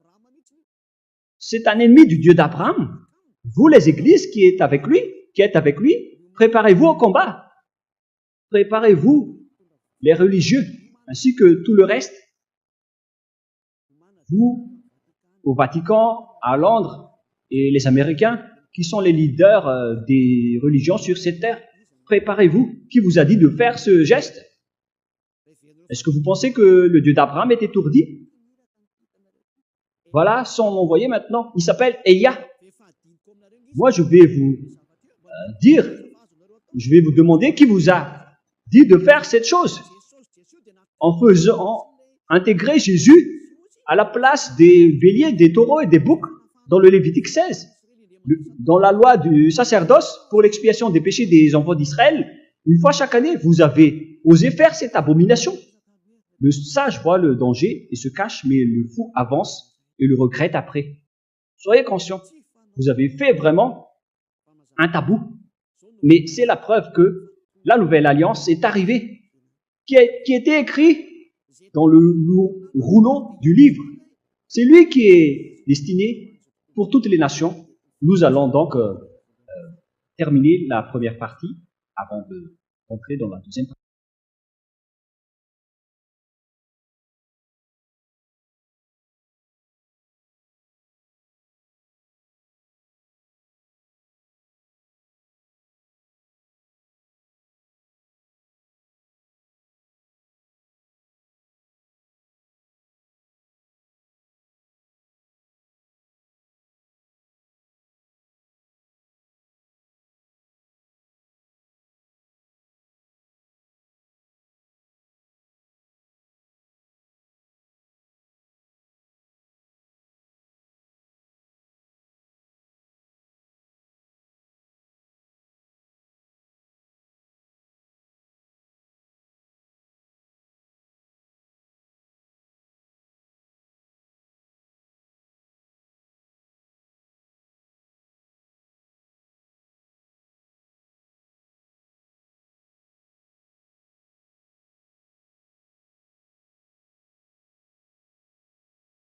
c'est un ennemi du Dieu d'Abraham. Vous, les églises qui êtes avec lui, préparez-vous au combat. Préparez-vous, les religieux, ainsi que tout le reste. Vous, au Vatican, à Londres, et les Américains, qui sont les leaders des religions sur cette terre, préparez-vous. Qui vous a dit de faire ce geste? Est-ce que vous pensez que le Dieu d'Abraham est étourdi? Voilà son envoyé maintenant. Il s'appelle Elia. Moi, je vais vous je vais vous demander qui vous a dit de faire cette chose. En faisant intégrer Jésus à la place des béliers, des taureaux et des boucs dans le Lévitique 16. Dans la loi du sacerdoce pour l'expiation des péchés des enfants d'Israël, une fois chaque année, vous avez osé faire cette abomination. Le sage voit le danger et se cache, mais le fou avance et le regrette après. Soyez conscients, vous avez fait vraiment un tabou. Mais c'est la preuve que la nouvelle alliance est arrivée, qui était écrit dans le rouleau du livre. C'est lui qui est destiné pour toutes les nations. Nous allons donc terminer la première partie avant de rentrer dans la deuxième partie.